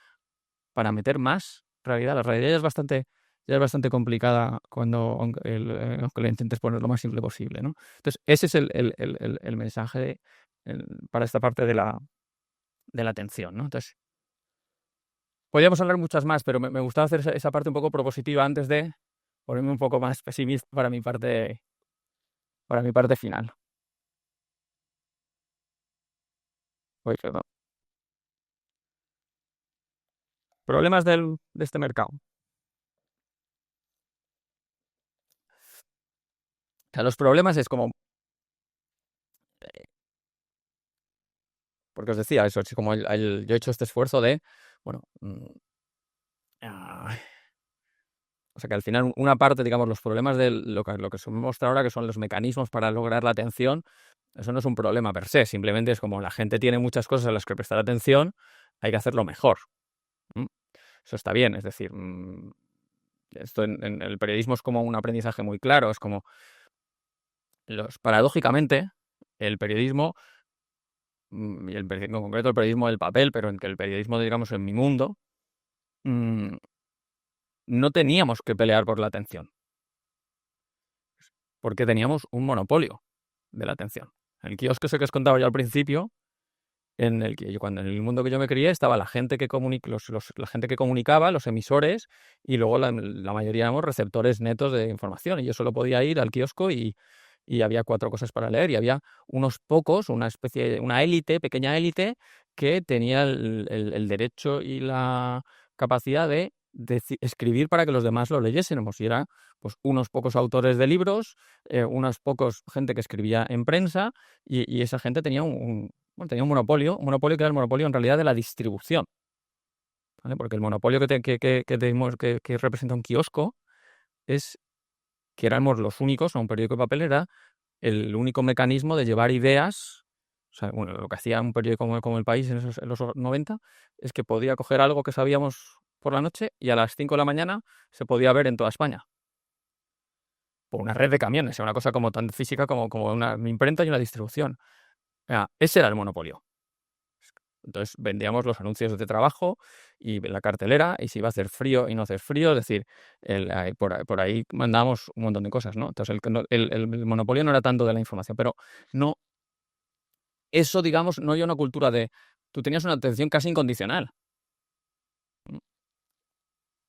para meter más realidad. La realidad ya es bastante complicada aunque le intentes poner lo más simple posible, ¿no? Entonces, ese es el mensaje para esta parte de la atención, ¿no? Entonces, podríamos hablar muchas más, pero me gustaba hacer esa parte un poco propositiva antes de ponerme un poco más pesimista para mi parte final. Uy, perdón. Problemas de este mercado. O sea, los problemas es como, porque os decía eso, es como yo he hecho este esfuerzo de, bueno, ah, o sea que al final una parte, digamos, los problemas de lo que se muestra ahora, que son los mecanismos para lograr la atención, eso no es un problema per se, simplemente es como la gente tiene muchas cosas a las que prestar atención, hay que hacerlo mejor. Eso está bien, es decir, esto en el periodismo es como un aprendizaje muy claro, es como, paradójicamente, el periodismo, y en concreto el periodismo del papel, pero en que el periodismo, digamos, en mi mundo, no teníamos que pelear por la atención, porque teníamos un monopolio de la atención. El kiosco ese que os contaba yo al principio, en el mundo que yo me crié estaba la gente que la gente que comunicaba, los emisores, y luego la mayoría éramos receptores netos de información. Y yo solo podía ir al kiosco y había 4 cosas para leer, y había unos pocos, una élite, pequeña élite, que tenía el derecho y la capacidad de escribir para que los demás lo leyésemos. Y era pues unos pocos autores de libros, unos pocos gente que escribía en prensa, y esa gente tenía tenía un monopolio que era el monopolio en realidad de la distribución, ¿vale? Porque el monopolio que representa un kiosco es que éramos los únicos, o un periódico de papel era el único mecanismo de llevar ideas. O sea, bueno, lo que hacía un periódico como El País en los 90 es que podía coger algo que sabíamos por la noche y a las 5 de la mañana se podía ver en toda España. Por una red de camiones, una cosa como tan física como una imprenta y una distribución. Ese era el monopolio. Entonces vendíamos los anuncios de trabajo y la cartelera, y si iba a hacer frío y no hacer frío, es decir, por ahí mandábamos un montón de cosas, ¿no? Entonces el monopolio no era tanto de la información, pero no, eso, digamos, no hay una cultura de, tú tenías una atención casi incondicional.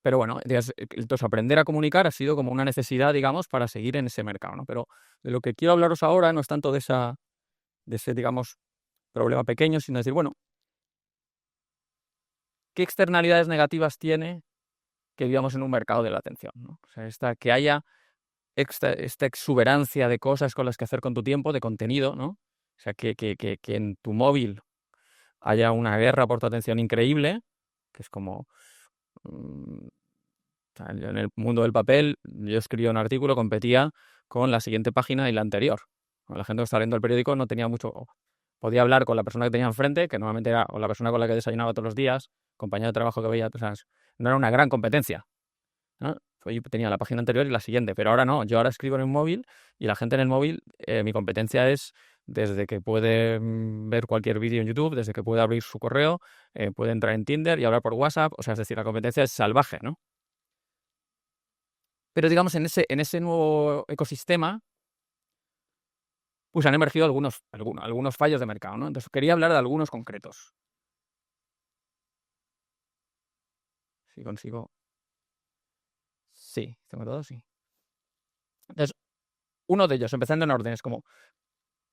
Pero bueno, entonces aprender a comunicar ha sido como una necesidad, digamos, para seguir en ese mercado, ¿no? Pero de lo que quiero hablaros ahora no es tanto de ese, digamos, problema pequeño, sino decir, bueno, ¿qué externalidades negativas tiene que vivamos en un mercado de la atención, ¿no? O sea, que haya esta exuberancia de cosas con las que hacer con tu tiempo, de contenido, ¿no? O sea, que en tu móvil haya una guerra por tu atención increíble, que es como... o sea, en el mundo del papel, yo escribía un artículo, competía con la siguiente página y la anterior. La gente que estaba leyendo el periódico no tenía mucho... Podía hablar con la persona que tenía enfrente, que normalmente era o la persona con la que desayunaba todos los días, compañero de trabajo que veía, o sea, no era una gran competencia, ¿no? Yo tenía la página anterior y la siguiente, pero ahora no. Yo ahora escribo en el móvil y la gente en el móvil, mi competencia es desde que puede ver cualquier vídeo en YouTube, desde que puede abrir su correo, puede entrar en Tinder y hablar por WhatsApp. O sea, es decir, la competencia es salvaje, ¿no? Pero digamos, en ese nuevo ecosistema, pues han emergido algunos fallos de mercado, ¿no? Entonces quería hablar de algunos concretos. Si consigo. Sí, tengo todo, sí. Entonces, uno de ellos, empezando en orden, es como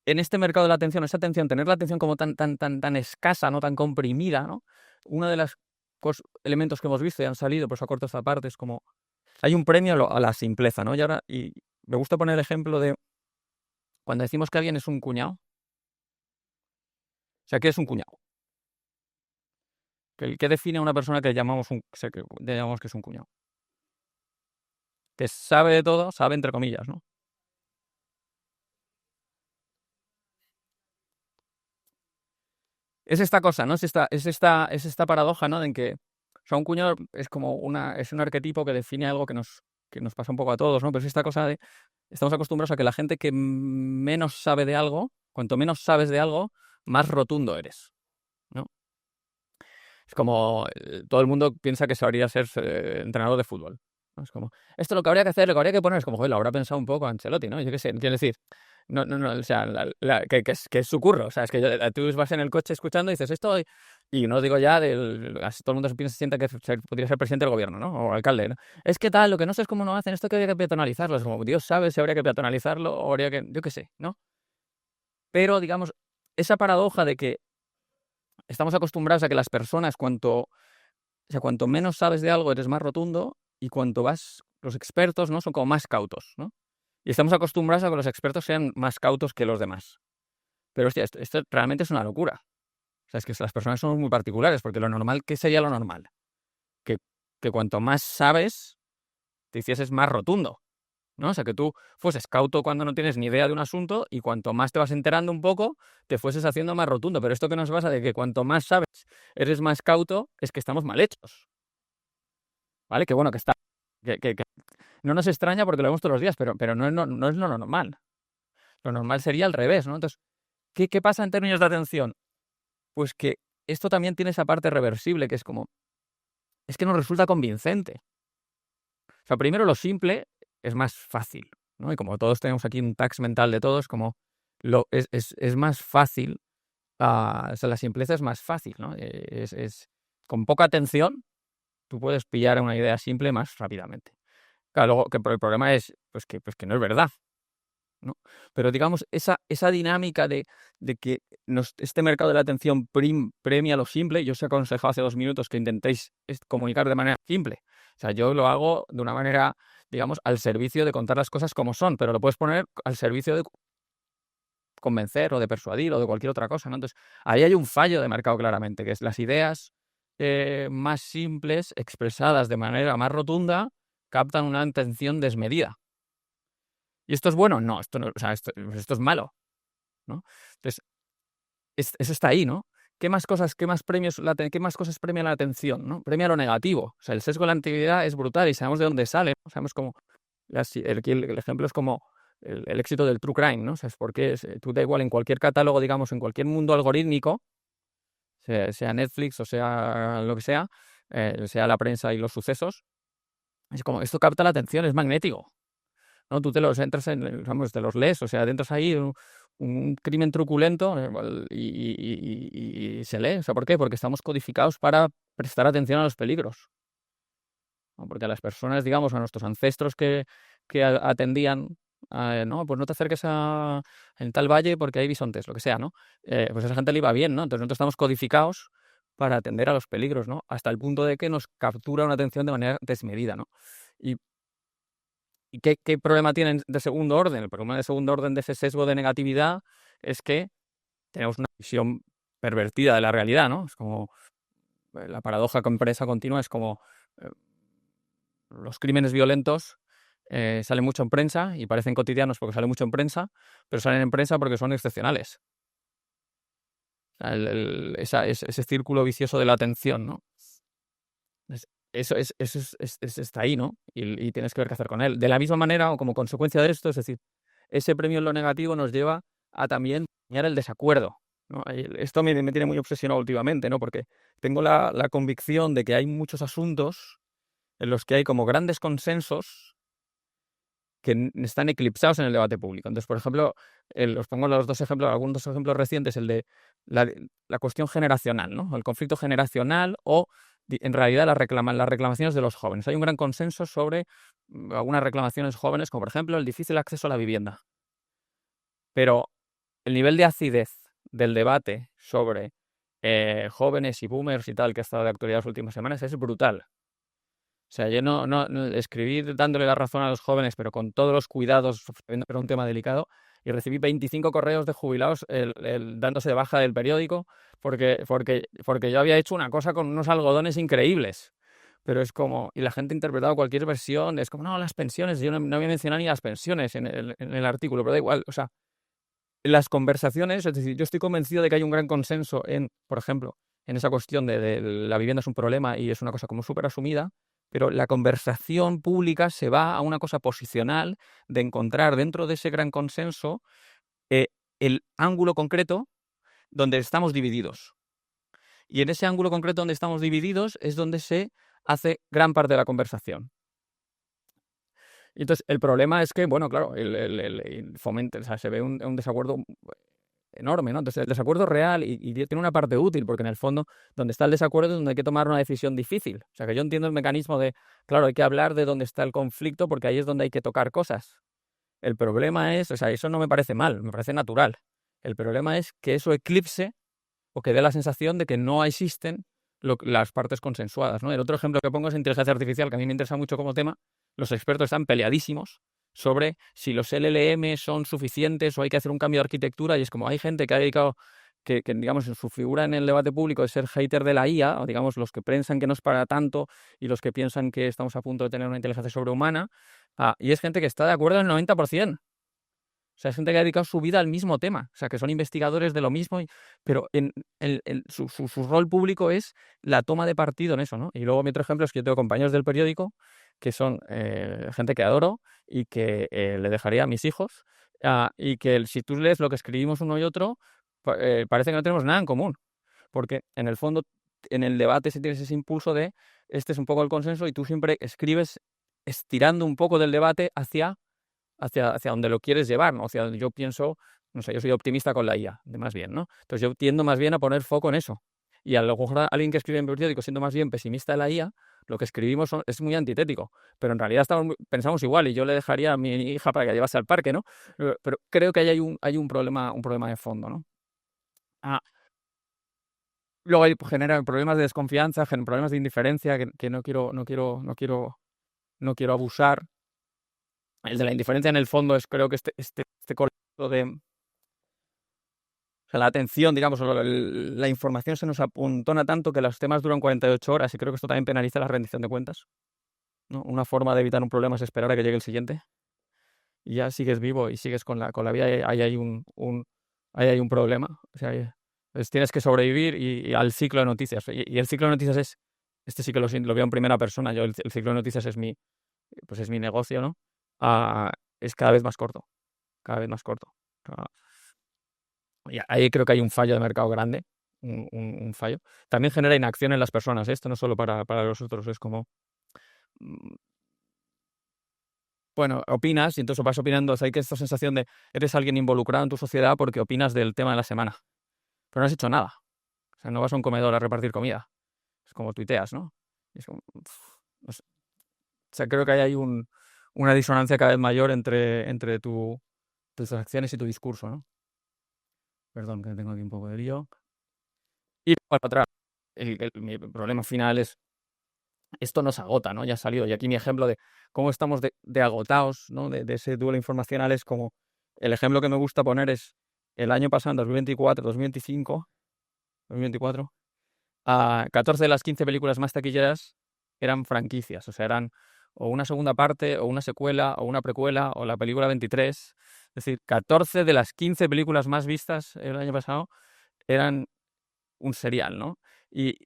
en este mercado de la atención, esa atención, tener la atención como tan escasa, no tan comprimida, ¿no? Uno de los elementos que hemos visto y han salido, por eso corto esta parte, es como hay un premio a la simpleza, ¿no? Y me gusta poner el ejemplo de cuando decimos que alguien es un cuñado. O sea, ¿qué es un cuñado? ¿Qué define a una persona que llamamos que es un cuñado? Que sabe de todo, sabe entre comillas, ¿no? Es esta cosa, ¿no? Es esta paradoja, ¿no? En que, o sea, un cuñado es como es un arquetipo que define algo que nos pasa un poco a todos, ¿no? Pero es esta cosa de, estamos acostumbrados a que la gente que menos sabe de algo, cuanto menos sabes de algo, más rotundo eres, ¿no? Es como, todo el mundo piensa que sabría ser entrenador de fútbol, ¿no? Es como, esto lo que habría que hacer, lo que habría que poner, es como, joder, lo habrá pensado un poco Ancelotti, ¿no? Yo qué sé, quiero decir, no, o sea, que es su curro. O sea, es que tú vas en el coche escuchando y dices esto, y no digo ya todo el mundo se sienta que podría ser presidente del gobierno, ¿no? O alcalde, ¿no? Es que tal, lo que no sé es cómo no hacen esto, que habría que peatonalizarlo. Es como, Dios sabe si habría que peatonalizarlo o habría que, yo qué sé, ¿no? Pero, digamos, esa paradoja de que estamos acostumbrados a que las personas, cuanto menos sabes de algo, eres más rotundo, y los expertos, ¿no? Son como más cautos, ¿no? Y estamos acostumbrados a que los expertos sean más cautos que los demás. Pero, hostia, esto realmente es una locura. O sea, es que las personas somos muy particulares, porque lo normal, ¿qué sería lo normal? Que cuanto más sabes, te hicieses más rotundo, ¿no? O sea, que tú fueses cauto cuando no tienes ni idea de un asunto, y cuanto más te vas enterando un poco, te fueses haciendo más rotundo. Pero esto que nos pasa de que cuanto más sabes, eres más cauto, es que estamos mal hechos, ¿vale? Que bueno, que no nos extraña porque lo vemos todos los días, pero no es lo normal. Lo normal sería al revés, ¿no? Entonces, ¿qué pasa en términos de atención? Pues que esto también tiene esa parte reversible, que es como, es que nos resulta convincente. O sea, primero, lo simple es más fácil, ¿no? Y como todos tenemos aquí un tax mental de todos, como es más fácil, o sea, la simpleza es más fácil, ¿no? Con poca atención, tú puedes pillar una idea simple más rápidamente. Claro, luego, el problema es pues que no es verdad, ¿no? Pero digamos, esa dinámica de que este mercado de la atención premia lo simple. Yo os he aconsejado hace 2 minutos que intentéis comunicar de manera simple. O sea, yo lo hago de una manera, digamos, al servicio de contar las cosas como son, pero lo puedes poner al servicio de convencer o de persuadir o de cualquier otra cosa, ¿no? Entonces, ahí hay un fallo de mercado claramente, que es las ideas más simples, expresadas de manera más rotunda, captan una atención desmedida. ¿Y esto es bueno? No, esto no, o sea, esto es malo, ¿no? Entonces, eso está ahí, ¿no? ¿Qué más cosas premia la atención, ¿no? Premia lo negativo. O sea, el sesgo de la antiguidad es brutal y sabemos de dónde sale, ¿no? Sabemos cómo... El ejemplo es como el éxito del true crime, ¿no? O sea, es porque tú da igual en cualquier catálogo, digamos, en cualquier mundo algorítmico, sea Netflix o sea lo que sea la prensa y los sucesos, es como, esto capta la atención, es magnético, ¿no? Tú te los te los lees, o sea, entras ahí un crimen truculento, y se lee. O sea, ¿por qué? Porque estamos codificados para prestar atención a los peligros, ¿no? Porque a las personas, digamos, a nuestros ancestros que atendían, no, pues no te acerques en tal valle porque hay bisontes, lo que sea, ¿no? Pues a esa gente le iba bien, ¿no? Entonces nosotros estamos codificados para atender a los peligros, ¿no? Hasta el punto de que nos captura una atención de manera desmedida, ¿no? Y ¿Y qué problema tienen de segundo orden? El problema de segundo orden de ese sesgo de negatividad es que tenemos una visión pervertida de la realidad, ¿no? Es como la paradoja compresa continua, es como eh, los crímenes violentos salen mucho en prensa y parecen cotidianos porque salen mucho en prensa, pero salen en prensa porque son excepcionales. O sea, ese círculo vicioso de la atención, ¿no? Eso está ahí, ¿no? Y tienes que ver qué hacer con él. De la misma manera, o como consecuencia de esto, es decir, ese premio en lo negativo nos lleva a también premiar el desacuerdo, ¿no? Esto me tiene muy obsesionado últimamente, ¿no? Porque tengo la convicción de que hay muchos asuntos en los que hay como grandes consensos que están eclipsados en el debate público. Entonces, por ejemplo, os pongo algunos dos ejemplos recientes, el de la cuestión generacional, ¿no? El conflicto generacional o, en realidad, las reclamaciones de los jóvenes. Hay un gran consenso sobre algunas reclamaciones jóvenes, como por ejemplo el difícil acceso a la vivienda. Pero el nivel de acidez del debate sobre jóvenes y boomers y tal, que ha estado de actualidad las últimas semanas, es brutal. O sea, yo no escribí dándole la razón a los jóvenes, pero con todos los cuidados, sabiendo que era un tema delicado, y recibí 25 correos de jubilados dándose de baja del periódico porque yo había hecho una cosa con unos algodones increíbles. Pero es como, y la gente ha interpretado cualquier versión, es como, no, las pensiones, yo no había mencionado ni las pensiones en el artículo, pero da igual, o sea, las conversaciones, es decir, yo estoy convencido de que hay un gran consenso por ejemplo, en esa cuestión de la vivienda es un problema y es una cosa como súper asumida, pero la conversación pública se va a una cosa posicional de encontrar dentro de ese gran consenso eh, el ángulo concreto donde estamos divididos. Y en ese ángulo concreto donde estamos divididos es donde se hace gran parte de la conversación. Y entonces, el problema es que, bueno, claro, o sea, se ve un desacuerdo enorme, ¿no? Entonces, el desacuerdo real y tiene una parte útil, porque en el fondo, donde está el desacuerdo es donde hay que tomar una decisión difícil. O sea, que yo entiendo el mecanismo de, claro, hay que hablar de dónde está el conflicto, porque ahí es donde hay que tocar cosas. El problema es, o sea, eso no me parece mal, me parece natural. El problema es que eso eclipse o que dé la sensación de que no existen las partes consensuadas, ¿no? El otro ejemplo que pongo es inteligencia artificial, que a mí me interesa mucho como tema. Los expertos están peleadísimos sobre si los LLM son suficientes o hay que hacer un cambio de arquitectura, y es como hay gente que ha dedicado, digamos, en su figura en el debate público de ser hater de la IA, o digamos, los que piensan que no es para tanto y los que piensan que estamos a punto de tener una inteligencia sobrehumana, y es gente que está de acuerdo en el 90%. O sea, es gente que ha dedicado su vida al mismo tema. O sea, que son investigadores de lo mismo, pero su rol público es la toma de partido en eso, ¿no? Y luego mi otro ejemplo es que yo tengo compañeros del periódico que son gente que adoro y que le dejaría a mis hijos, y que si tú lees lo que escribimos uno y otro, parece que no tenemos nada en común. Porque en el fondo, en el debate, si tienes ese impulso de este es un poco el consenso y tú siempre escribes estirando un poco del debate hacia donde lo quieres llevar, ¿no? Hacia donde yo pienso, no sé, yo soy optimista con la IA, de más bien, ¿no? Entonces yo tiendo más bien a poner foco en eso. Y a lo mejor alguien que escribe en periódico siendo más bien pesimista de la IA, lo que escribimos es muy antitético, pero en realidad pensamos igual y yo le dejaría a mi hija para que la llevase al parque, ¿no? Pero creo que ahí hay un problema de fondo, ¿no? Ah, luego genera problemas de desconfianza, problemas de indiferencia que no quiero abusar. El de la indiferencia en el fondo es creo que este concepto de, o sea, la atención, digamos, o la información se nos apuntona tanto que los temas duran 48 horas y creo que esto también penaliza la rendición de cuentas, ¿no? Una forma de evitar un problema es esperar a que llegue el siguiente y ya sigues vivo y sigues con la vida, y ahí hay un problema. O sea, pues tienes que sobrevivir y al ciclo de noticias. Y el ciclo de noticias este sí que lo veo en primera persona. Yo el ciclo de noticias es mi negocio, ¿no? Es cada vez más corto, cada vez más corto. Y ahí creo que hay un fallo de mercado grande, un fallo. También genera inacción en las personas, ¿eh? Esto no solo para los otros, es como, mm, bueno, opinas y entonces vas opinando, o sea, hay que esta sensación de eres alguien involucrado en tu sociedad porque opinas del tema de la semana, pero no has hecho nada. O sea, no vas a un comedor a repartir comida. Es como tuiteas, ¿no? Y es como, no sé. O sea, creo que ahí hay una disonancia cada vez mayor entre tus acciones y tu discurso, ¿no? Perdón, que tengo aquí un poco de lío. Y para atrás, mi problema final es esto nos agota, ¿no? Ya ha salido. Y aquí mi ejemplo de cómo estamos de agotados, ¿no? De ese duelo informacional es como, el ejemplo que me gusta poner es el año pasado, en 2024, 2025, 2024, 14 de las 15 películas más taquilleras eran franquicias, o sea, eran o una segunda parte, o una secuela, o una precuela, o la película 23. Es decir, 14 de las 15 películas más vistas el año pasado eran un serial, ¿no? Y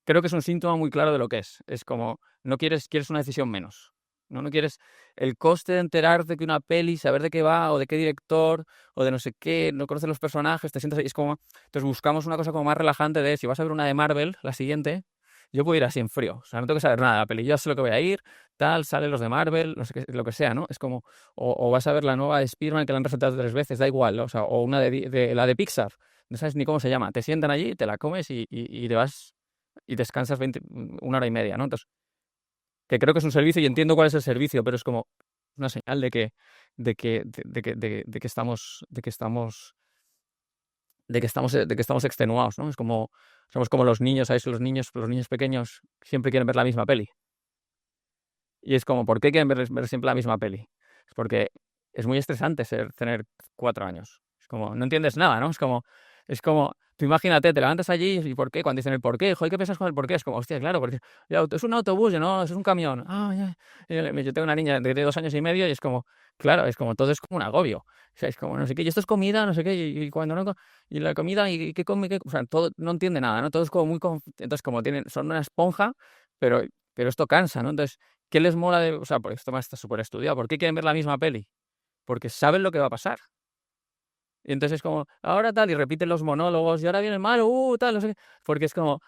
creo que es un síntoma muy claro de lo que es. Es como, no quieres una decisión menos. No quieres el coste de enterarte de que una peli, saber de qué va, o de qué director, o de no sé qué, no conoces los personajes, te sientas ahí, es como, entonces buscamos una cosa como más relajante de, si vas a ver una de Marvel, la siguiente, yo puedo ir así en frío, o sea, no tengo que saber nada de la peli, yo ya sé lo que voy a ir, tal, salen los de Marvel, no sé qué, lo que sea, ¿no? Es como, o vas a ver la nueva de Spider-Man que la han presentado 3 veces, da igual, ¿no? O sea, o una la de Pixar, no sabes ni cómo se llama, te sientan allí, te la comes y te vas y descansas 1 hora y media, ¿no? Entonces, que creo que es un servicio y entiendo cuál es el servicio, pero es como una señal de que estamos extenuados, ¿no? Es como, somos como los niños, ¿sabes? Los niños pequeños siempre quieren ver la misma peli. Y es como, ¿por qué quieren ver siempre la misma peli? Es porque es muy estresante tener 4 años. Es como, no entiendes nada, ¿no? Es como, tú imagínate, te levantas allí y ¿por qué? Cuando dicen el por qué, joder, ¿qué piensas con el por qué? Es como, hostia, claro, porque es un autobús, no, es un camión. Ah, ya. Yo tengo una niña de 2 años y medio y es como, claro, es como, todo es como un agobio. O sea, es como, no sé qué, y esto es comida, no sé qué, y cuando no, y la comida, y qué come, qué, o sea, todo, no entiende nada, ¿no? Todo es como muy, entonces como son una esponja, pero, pero esto cansa, ¿no? Entonces, ¿qué les mola o sea, porque esto más está súper estudiado, ¿por qué quieren ver la misma peli? Porque saben lo que va a pasar. Y entonces es como, ahora tal, y repiten los monólogos, y ahora viene el malo, tal, no sé qué. Porque es como,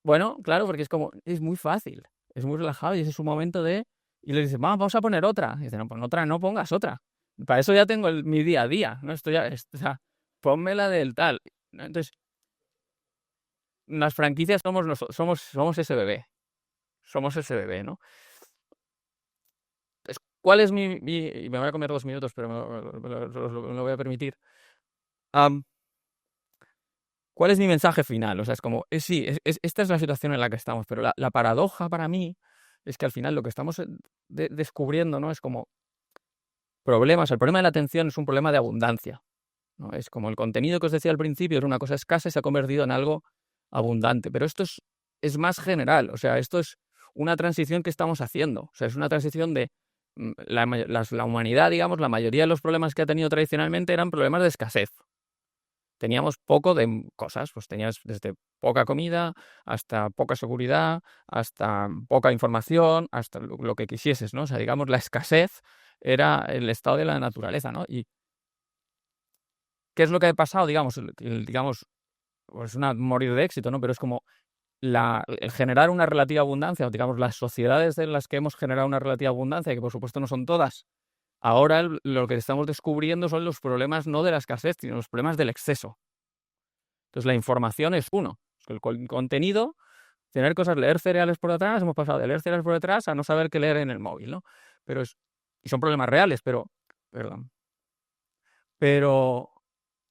bueno, claro, porque es como, es muy fácil, es muy relajado, y ese es un momento de, y le dices, vamos a poner otra. Y dicen, no, pues otra, no pongas otra. Para eso ya tengo mi día a día, ¿no? Esto ya, o sea, ponme la del tal, ¿no? Entonces, las franquicias somos ese bebé, ¿no? ¿Cuál es y me voy a comer 2 minutos, pero me lo voy a permitir. Am, ¿Cuál es mi mensaje final? O sea, es como, sí, esta es la situación en la que estamos, pero la paradoja para mí es que al final lo que estamos descubriendo, ¿no? Es como problemas. El problema de la atención es un problema de abundancia, ¿no? Es como el contenido que os decía al principio era una cosa escasa y se ha convertido en algo abundante. Pero esto es más general, o sea, esto es una transición que estamos haciendo. O sea, es una transición de la humanidad, digamos, la mayoría de los problemas que ha tenido tradicionalmente eran problemas de escasez. Teníamos poco de cosas, pues tenías desde poca comida hasta poca seguridad, hasta poca información, hasta lo que quisieses, ¿no? O sea, digamos, la escasez era el estado de la naturaleza, ¿no? ¿Y qué es lo que ha pasado? Digamos, digamos, pues morir de éxito, ¿no? Pero es como el generar una relativa abundancia, o digamos, las sociedades en las que hemos generado una relativa abundancia, que por supuesto no son todas, ahora lo que estamos descubriendo son los problemas no de la escasez, sino los problemas del exceso. Entonces, la información es uno. El contenido, tener cosas, leer cereales por detrás, hemos pasado de leer cereales por detrás a no saber qué leer en el móvil, ¿no? Y son problemas reales, perdón, pero,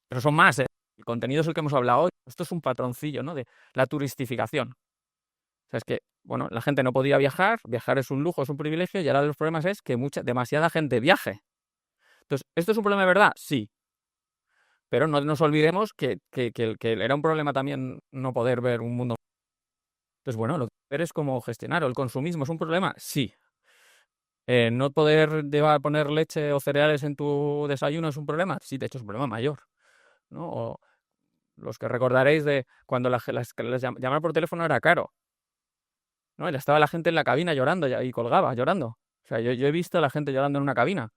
pero son más, ¿eh? El contenido es el que hemos hablado hoy. Esto es un patroncillo, ¿no? De la turistificación. O sea, es que, bueno, la gente no podía viajar es un lujo, es un privilegio, y ahora los problemas es que demasiada gente viaje. Entonces, ¿esto es un problema de verdad? Sí. Pero no nos olvidemos que era un problema también no poder ver un mundo. Entonces, bueno, lo que hay que ver es cómo gestionar. ¿El consumismo es un problema? Sí. ¿No poder poner leche o cereales en tu desayuno es un problema? Sí, de hecho es un problema mayor, ¿no? O los que recordaréis de cuando llamar por teléfono era caro, ¿no? Y estaba la gente en la cabina llorando y colgaba, llorando. O sea, yo he visto a la gente llorando en una cabina.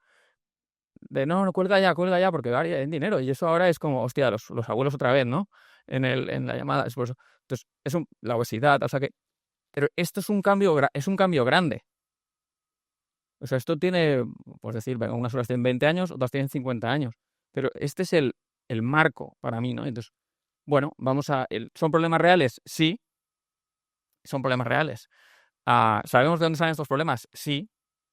De no, cuelga ya, porque vale en dinero. Y eso ahora es como, hostia, los abuelos otra vez, ¿no? En la llamada. Es por eso. Entonces, la obesidad, o sea que. Pero esto es un cambio grande. O sea, esto tiene, pues decir, venga, unas horas tienen 20 años, otras tienen 50 años. Pero este es el marco para mí, ¿no? Entonces, bueno, ¿son problemas reales? Sí, son problemas reales. ¿Sabemos de dónde salen estos problemas? Sí.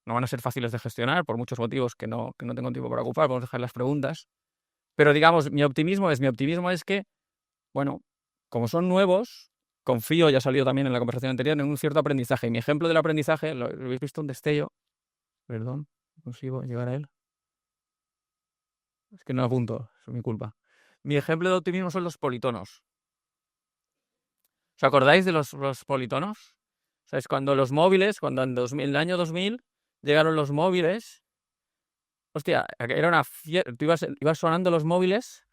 No van a ser fáciles de gestionar por muchos motivos que no tengo tiempo para ocupar. Vamos a dejar las preguntas. Pero digamos, mi optimismo es que, bueno, como son nuevos, confío, ya ha salido también en la conversación anterior, en un cierto aprendizaje. Y mi ejemplo del aprendizaje, ¿lo habéis visto un destello? Perdón, no consigo llegar a él. Es que no apunto, es mi culpa. Mi ejemplo de optimismo son los politonos. ¿Os acordáis de los politonos? O sea, es cuando los móviles, cuando en el año 2000 llegaron los móviles, hostia, era una tú ibas sonando los móviles,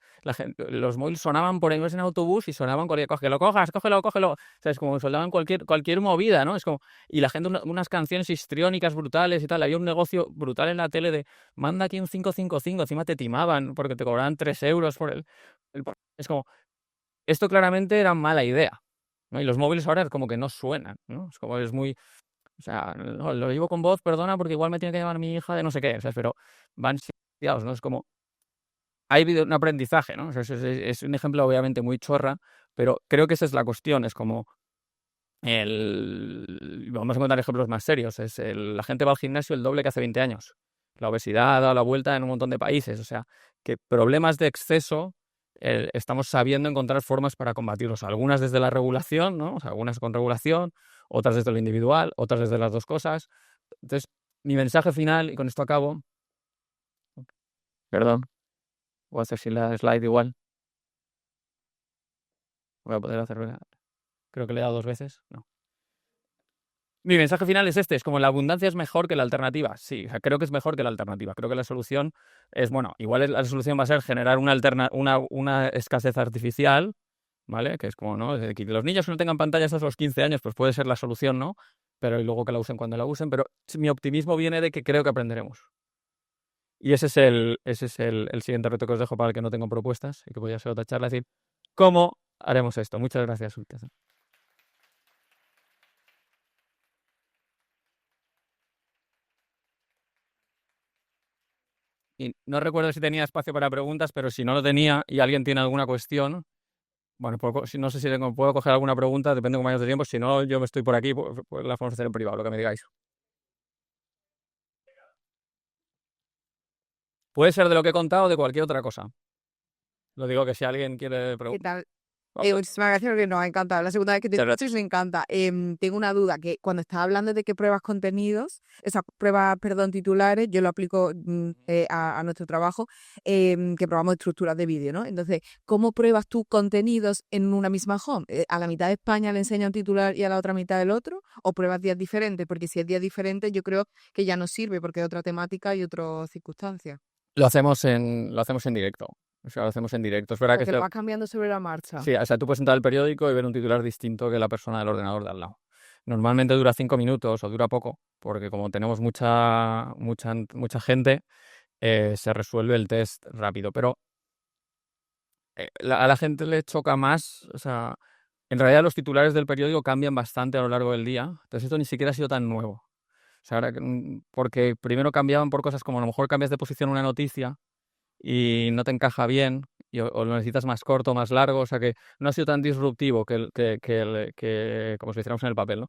los móviles sonaban por ahí, ibas en autobús y sonaban cualquier cosa, que lo cojas, cógelo, cógelo. O sea, es como soldaban cualquier movida, ¿no? Es como, y la gente unas canciones histriónicas brutales y tal. Había un negocio brutal en la tele de manda aquí un 555, encima te timaban porque te cobraban 3 euros por es como, esto claramente era mala idea, ¿no? Y los móviles ahora como que no suenan, ¿no? Es como, es muy, o sea, no, lo llevo con voz, perdona, porque igual me tiene que llamar mi hija de no sé qué, ¿sabes? Pero van silenciados, ¿no? Es como, hay habido un aprendizaje, ¿no? O sea, es un ejemplo obviamente muy chorra, pero creo que esa es la cuestión, es como vamos a contar ejemplos más serios, la gente va al gimnasio el doble que hace 20 años. La obesidad ha dado la vuelta en un montón de países, o sea, que problemas de exceso estamos sabiendo encontrar formas para combatirlos, algunas desde la regulación, ¿no? O sea, algunas con regulación, otras desde lo individual, otras desde las dos cosas. Entonces, mi mensaje final, y con esto acabo, perdón, voy a hacer sin la slide igual, voy a poder hacerlo, creo que le he dado 2 veces, no. Mi mensaje final es este, es como la abundancia es mejor que la alternativa. Sí, o sea, creo que es mejor que la alternativa. Creo que la solución es, bueno, igual la solución va a ser generar una escasez artificial, ¿vale? Que es como, ¿no? Que los niños que no tengan pantallas hasta los 15 años, pues puede ser la solución, ¿no? Pero y luego que la usen cuando la usen. Pero mi optimismo viene de que creo que aprenderemos. Y ese es el siguiente reto que os dejo para el que no tengo propuestas y que podría ser otra charla, es decir, ¿cómo haremos esto? Muchas gracias, Ultiaza. Y no recuerdo si tenía espacio para preguntas, pero si no lo tenía y alguien tiene alguna cuestión, bueno, no sé si puedo coger alguna pregunta, depende de cómo vayamos de tiempo. Si no, yo me estoy por aquí, pues la podemos hacer en privado, lo que me digáis. Puede ser de lo que he contado o de cualquier otra cosa. Lo digo que si alguien quiere ¿Qué preguntar. tal? Muchísimas gracias porque nos ha encantado. La segunda vez que te escucho me encanta. Tengo una duda, que cuando estás hablando de que pruebas contenidos, esas pruebas, perdón, titulares, yo lo aplico a nuestro trabajo, que probamos estructuras de vídeo, ¿no? Entonces, ¿cómo pruebas tú contenidos en una misma home? ¿A la mitad de España le enseña un titular y a la otra mitad el otro? ¿O pruebas días diferentes? Porque si es días diferentes, yo creo que ya no sirve porque es otra temática y otras circunstancias. Lo hacemos en directo. O sea, lo hacemos en directo. Es verdad O sea, que que lo vas cambiando sobre la marcha. sí, o sea, tú puedes entrar al periódico y ver un titular distinto que la persona del ordenador de al lado. Normalmente dura 5 minutos o dura poco, porque como tenemos mucha gente, se resuelve el test rápido. Pero a la gente le choca más, o sea, en realidad los titulares del periódico cambian bastante a lo largo del día. Entonces esto ni siquiera ha sido tan nuevo. O sea, porque primero cambiaban por cosas como a lo mejor cambias de posición una noticia y no te encaja bien, o lo necesitas más corto, más largo, o sea que no ha sido tan disruptivo que como si lo hiciéramos en el papel, ¿no?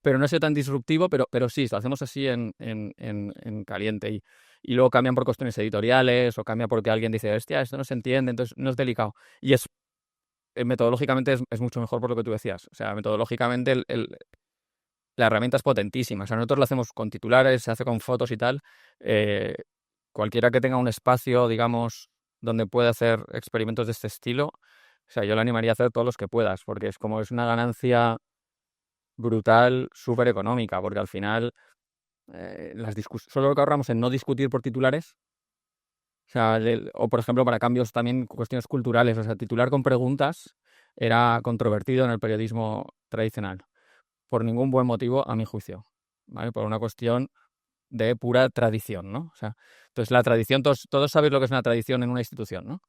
Pero no ha sido tan disruptivo, pero sí, lo hacemos así en caliente y luego cambian por cuestiones editoriales o cambia porque alguien dice, hostia, esto no se entiende, entonces no es delicado. Y metodológicamente es mucho mejor por lo que tú decías. O sea, metodológicamente la herramienta es potentísima. O sea, nosotros lo hacemos con titulares, se hace con fotos y tal. Cualquiera que tenga un espacio, digamos, donde pueda hacer experimentos de este estilo, o sea, yo le animaría a hacer todos los que puedas, porque es una ganancia brutal, súper económica, porque al final solo lo que ahorramos en no discutir por titulares, o sea, o por ejemplo para cambios también, cuestiones culturales, o sea, titular con preguntas era controvertido en el periodismo tradicional, por ningún buen motivo, a mi juicio, ¿vale? Por una cuestión de pura tradición, ¿no? O sea, entonces la tradición, todos sabéis lo que es una tradición en una institución, ¿no?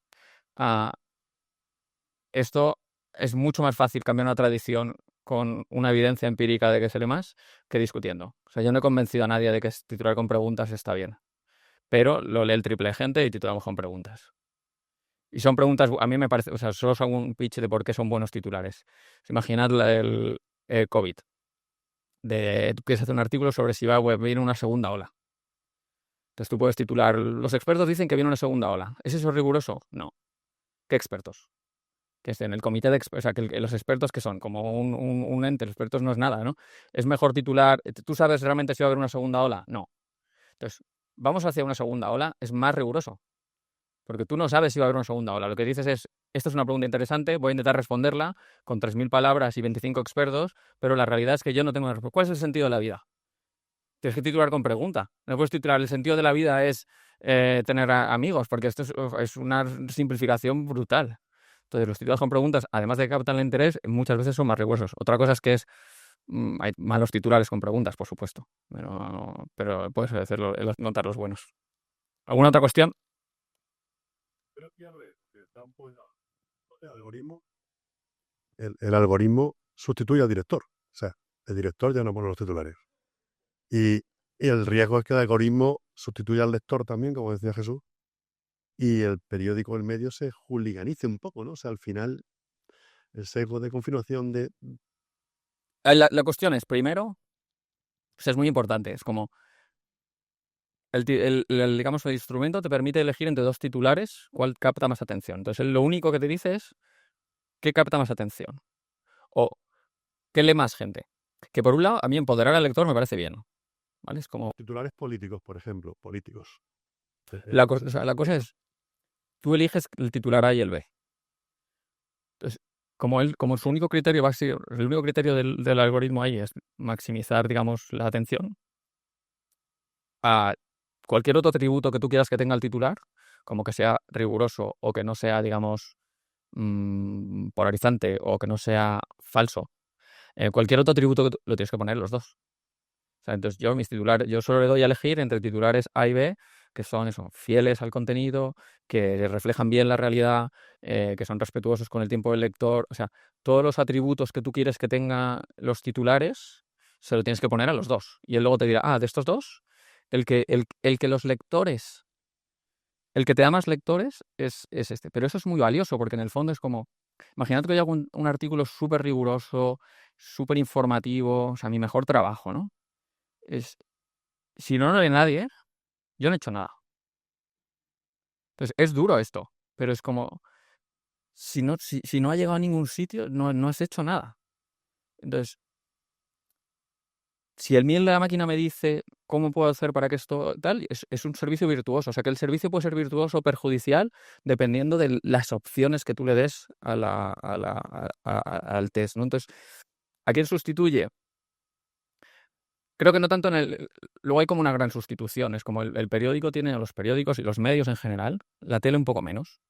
Esto es mucho más fácil cambiar una tradición con una evidencia empírica de que se lee más que discutiendo. O sea, yo no he convencido a nadie de que titular con preguntas está bien, pero lo lee el triple de gente y titulamos con preguntas. Y son preguntas, a mí me parece, o sea, solo os hago un pitch de por qué son buenos titulares. Imaginad el COVID. Tú quieres hacer un artículo sobre si va a venir una segunda ola. Entonces tú puedes titular, los expertos dicen que viene una segunda ola. ¿Es eso riguroso? No. ¿Qué expertos? que es en el comité de expertos, o sea, que los expertos que son como un ente, los expertos no es nada, ¿no? Es mejor titular, ¿tú sabes realmente si va a haber una segunda ola? No. Entonces, vamos hacia una segunda ola, es más riguroso, porque tú no sabes si va a haber una segunda ola. Lo que dices es, esta es una pregunta interesante, voy a intentar responderla con 3.000 palabras y 25 expertos, pero la realidad es que yo no tengo una respuesta. ¿Cuál es el sentido de la vida? Tienes que titular con pregunta. No puedes titular, el sentido de la vida es tener amigos, porque esto es una simplificación brutal. Entonces, los titulados con preguntas, además de que captan el interés, muchas veces son más rigurosos. Otra cosa es que hay malos titulares con preguntas, por supuesto, pero puedes notar los buenos. ¿Alguna otra cuestión? Creo que ya lo es, que está un poco el algoritmo. El algoritmo sustituye al director. O sea, el director ya no pone los titulares. Y el riesgo es que el algoritmo sustituya al lector también, como decía Jesús, y el periódico, el medio, se hooliganice un poco, ¿no? O sea, al final, el sesgo de confirmación de... La cuestión es, primero, pues es muy importante, es como digamos, el instrumento te permite elegir entre dos titulares cuál capta más atención. Entonces, lo único que te dice es qué capta más atención o qué lee más gente. Que por un lado, a mí empoderar al lector me parece bien, ¿vale? Es como... Titulares políticos, por ejemplo, políticos. La cosa es, tú eliges el titular A y el B. Entonces, como su único criterio va a ser, el único criterio del algoritmo ahí es maximizar, digamos, la atención, a cualquier otro atributo que tú quieras que tenga el titular, como que sea riguroso o que no sea, digamos, polarizante o que no sea falso, cualquier otro atributo que lo tienes que poner los dos. O sea, entonces yo solo le doy a elegir entre titulares A y B, que son eso, fieles al contenido, que reflejan bien la realidad, que son respetuosos con el tiempo del lector. O sea, todos los atributos que tú quieres que tengan los titulares, se lo tienes que poner a los dos. Y él luego te dirá, de estos dos, el que los lectores, el que te da más lectores es este. Pero eso es muy valioso, porque en el fondo es como, imagínate que yo hago un artículo súper riguroso, súper informativo, o sea, mi mejor trabajo, ¿no? Si no lo lee nadie, yo no he hecho nada. Entonces, es duro esto, pero es como, si no ha llegado a ningún sitio, no has hecho nada. Entonces, si el miel de la máquina me dice cómo puedo hacer para que esto tal, es un servicio virtuoso. O sea, que el servicio puede ser virtuoso o perjudicial dependiendo de las opciones que tú le des al test, ¿no? Entonces, ¿a quién sustituye? Creo que no tanto luego hay como una gran sustitución. Es como el periódico tiene, los periódicos y los medios en general, la tele un poco menos,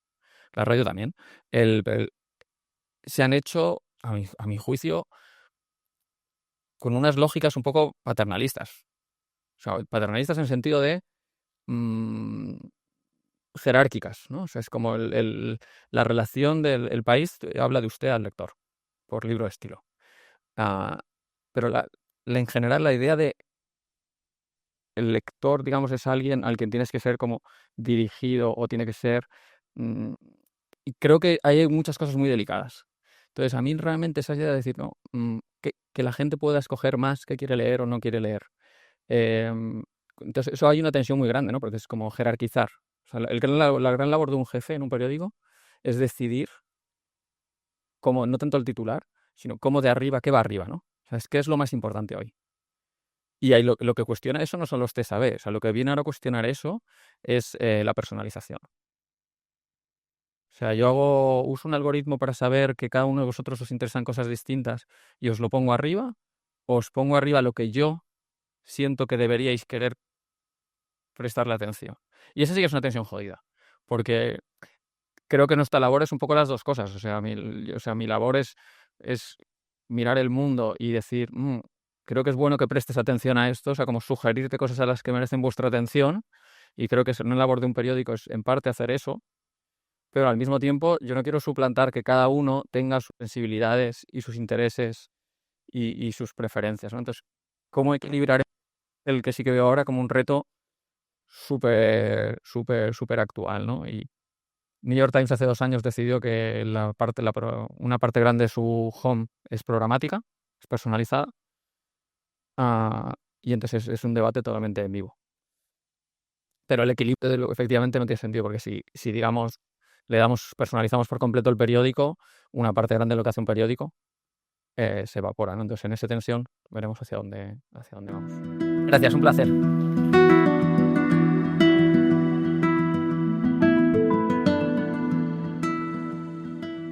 la radio también, se han hecho, a mi juicio, con unas lógicas un poco paternalistas. O sea, paternalistas en el sentido de jerárquicas, ¿no? O sea, es como la relación del país habla de usted al lector, por libro de estilo. Pero en general la idea de el lector, digamos, es alguien al quien tienes que ser como dirigido o tiene que ser... y creo que hay muchas cosas muy delicadas. Entonces, a mí realmente esa idea de decir, no, que la gente pueda escoger más qué quiere leer o no quiere leer. Entonces, eso hay una tensión muy grande, ¿no? Porque es como jerarquizar. O sea, la gran labor de un jefe en un periódico es decidir cómo, no tanto el titular, sino cómo de arriba, qué va arriba, ¿no? O sea, qué es lo más importante hoy. Y ahí lo que cuestiona eso no son los test A/B, o sea, lo que viene ahora a cuestionar eso es la personalización. O sea, uso un algoritmo para saber que cada uno de vosotros os interesan cosas distintas y os lo pongo arriba, o os pongo arriba lo que yo siento que deberíais querer prestarle atención. Y esa sí que es una tensión jodida, porque creo que nuestra labor es un poco las dos cosas. O sea, mi labor es mirar el mundo y decir, creo que es bueno que prestes atención a esto, o sea, como sugerirte cosas a las que merecen vuestra atención, y creo que una labor de un periódico es en parte hacer eso, pero al mismo tiempo yo no quiero suplantar que cada uno tenga sus sensibilidades y sus intereses y sus preferencias, ¿no? Entonces, ¿cómo equilibrar el que sí que veo ahora como un reto súper, súper, súper actual, ¿no? Y New York Times hace 2 años decidió que una parte grande de su home es programática, es personalizada, y entonces es un debate totalmente en vivo. Pero el equilibrio efectivamente no tiene sentido, porque si digamos, personalizamos por completo el periódico, una parte grande de lo que hace un periódico se evapora, ¿no? Entonces, en esa tensión veremos hacia dónde vamos. Gracias, un placer.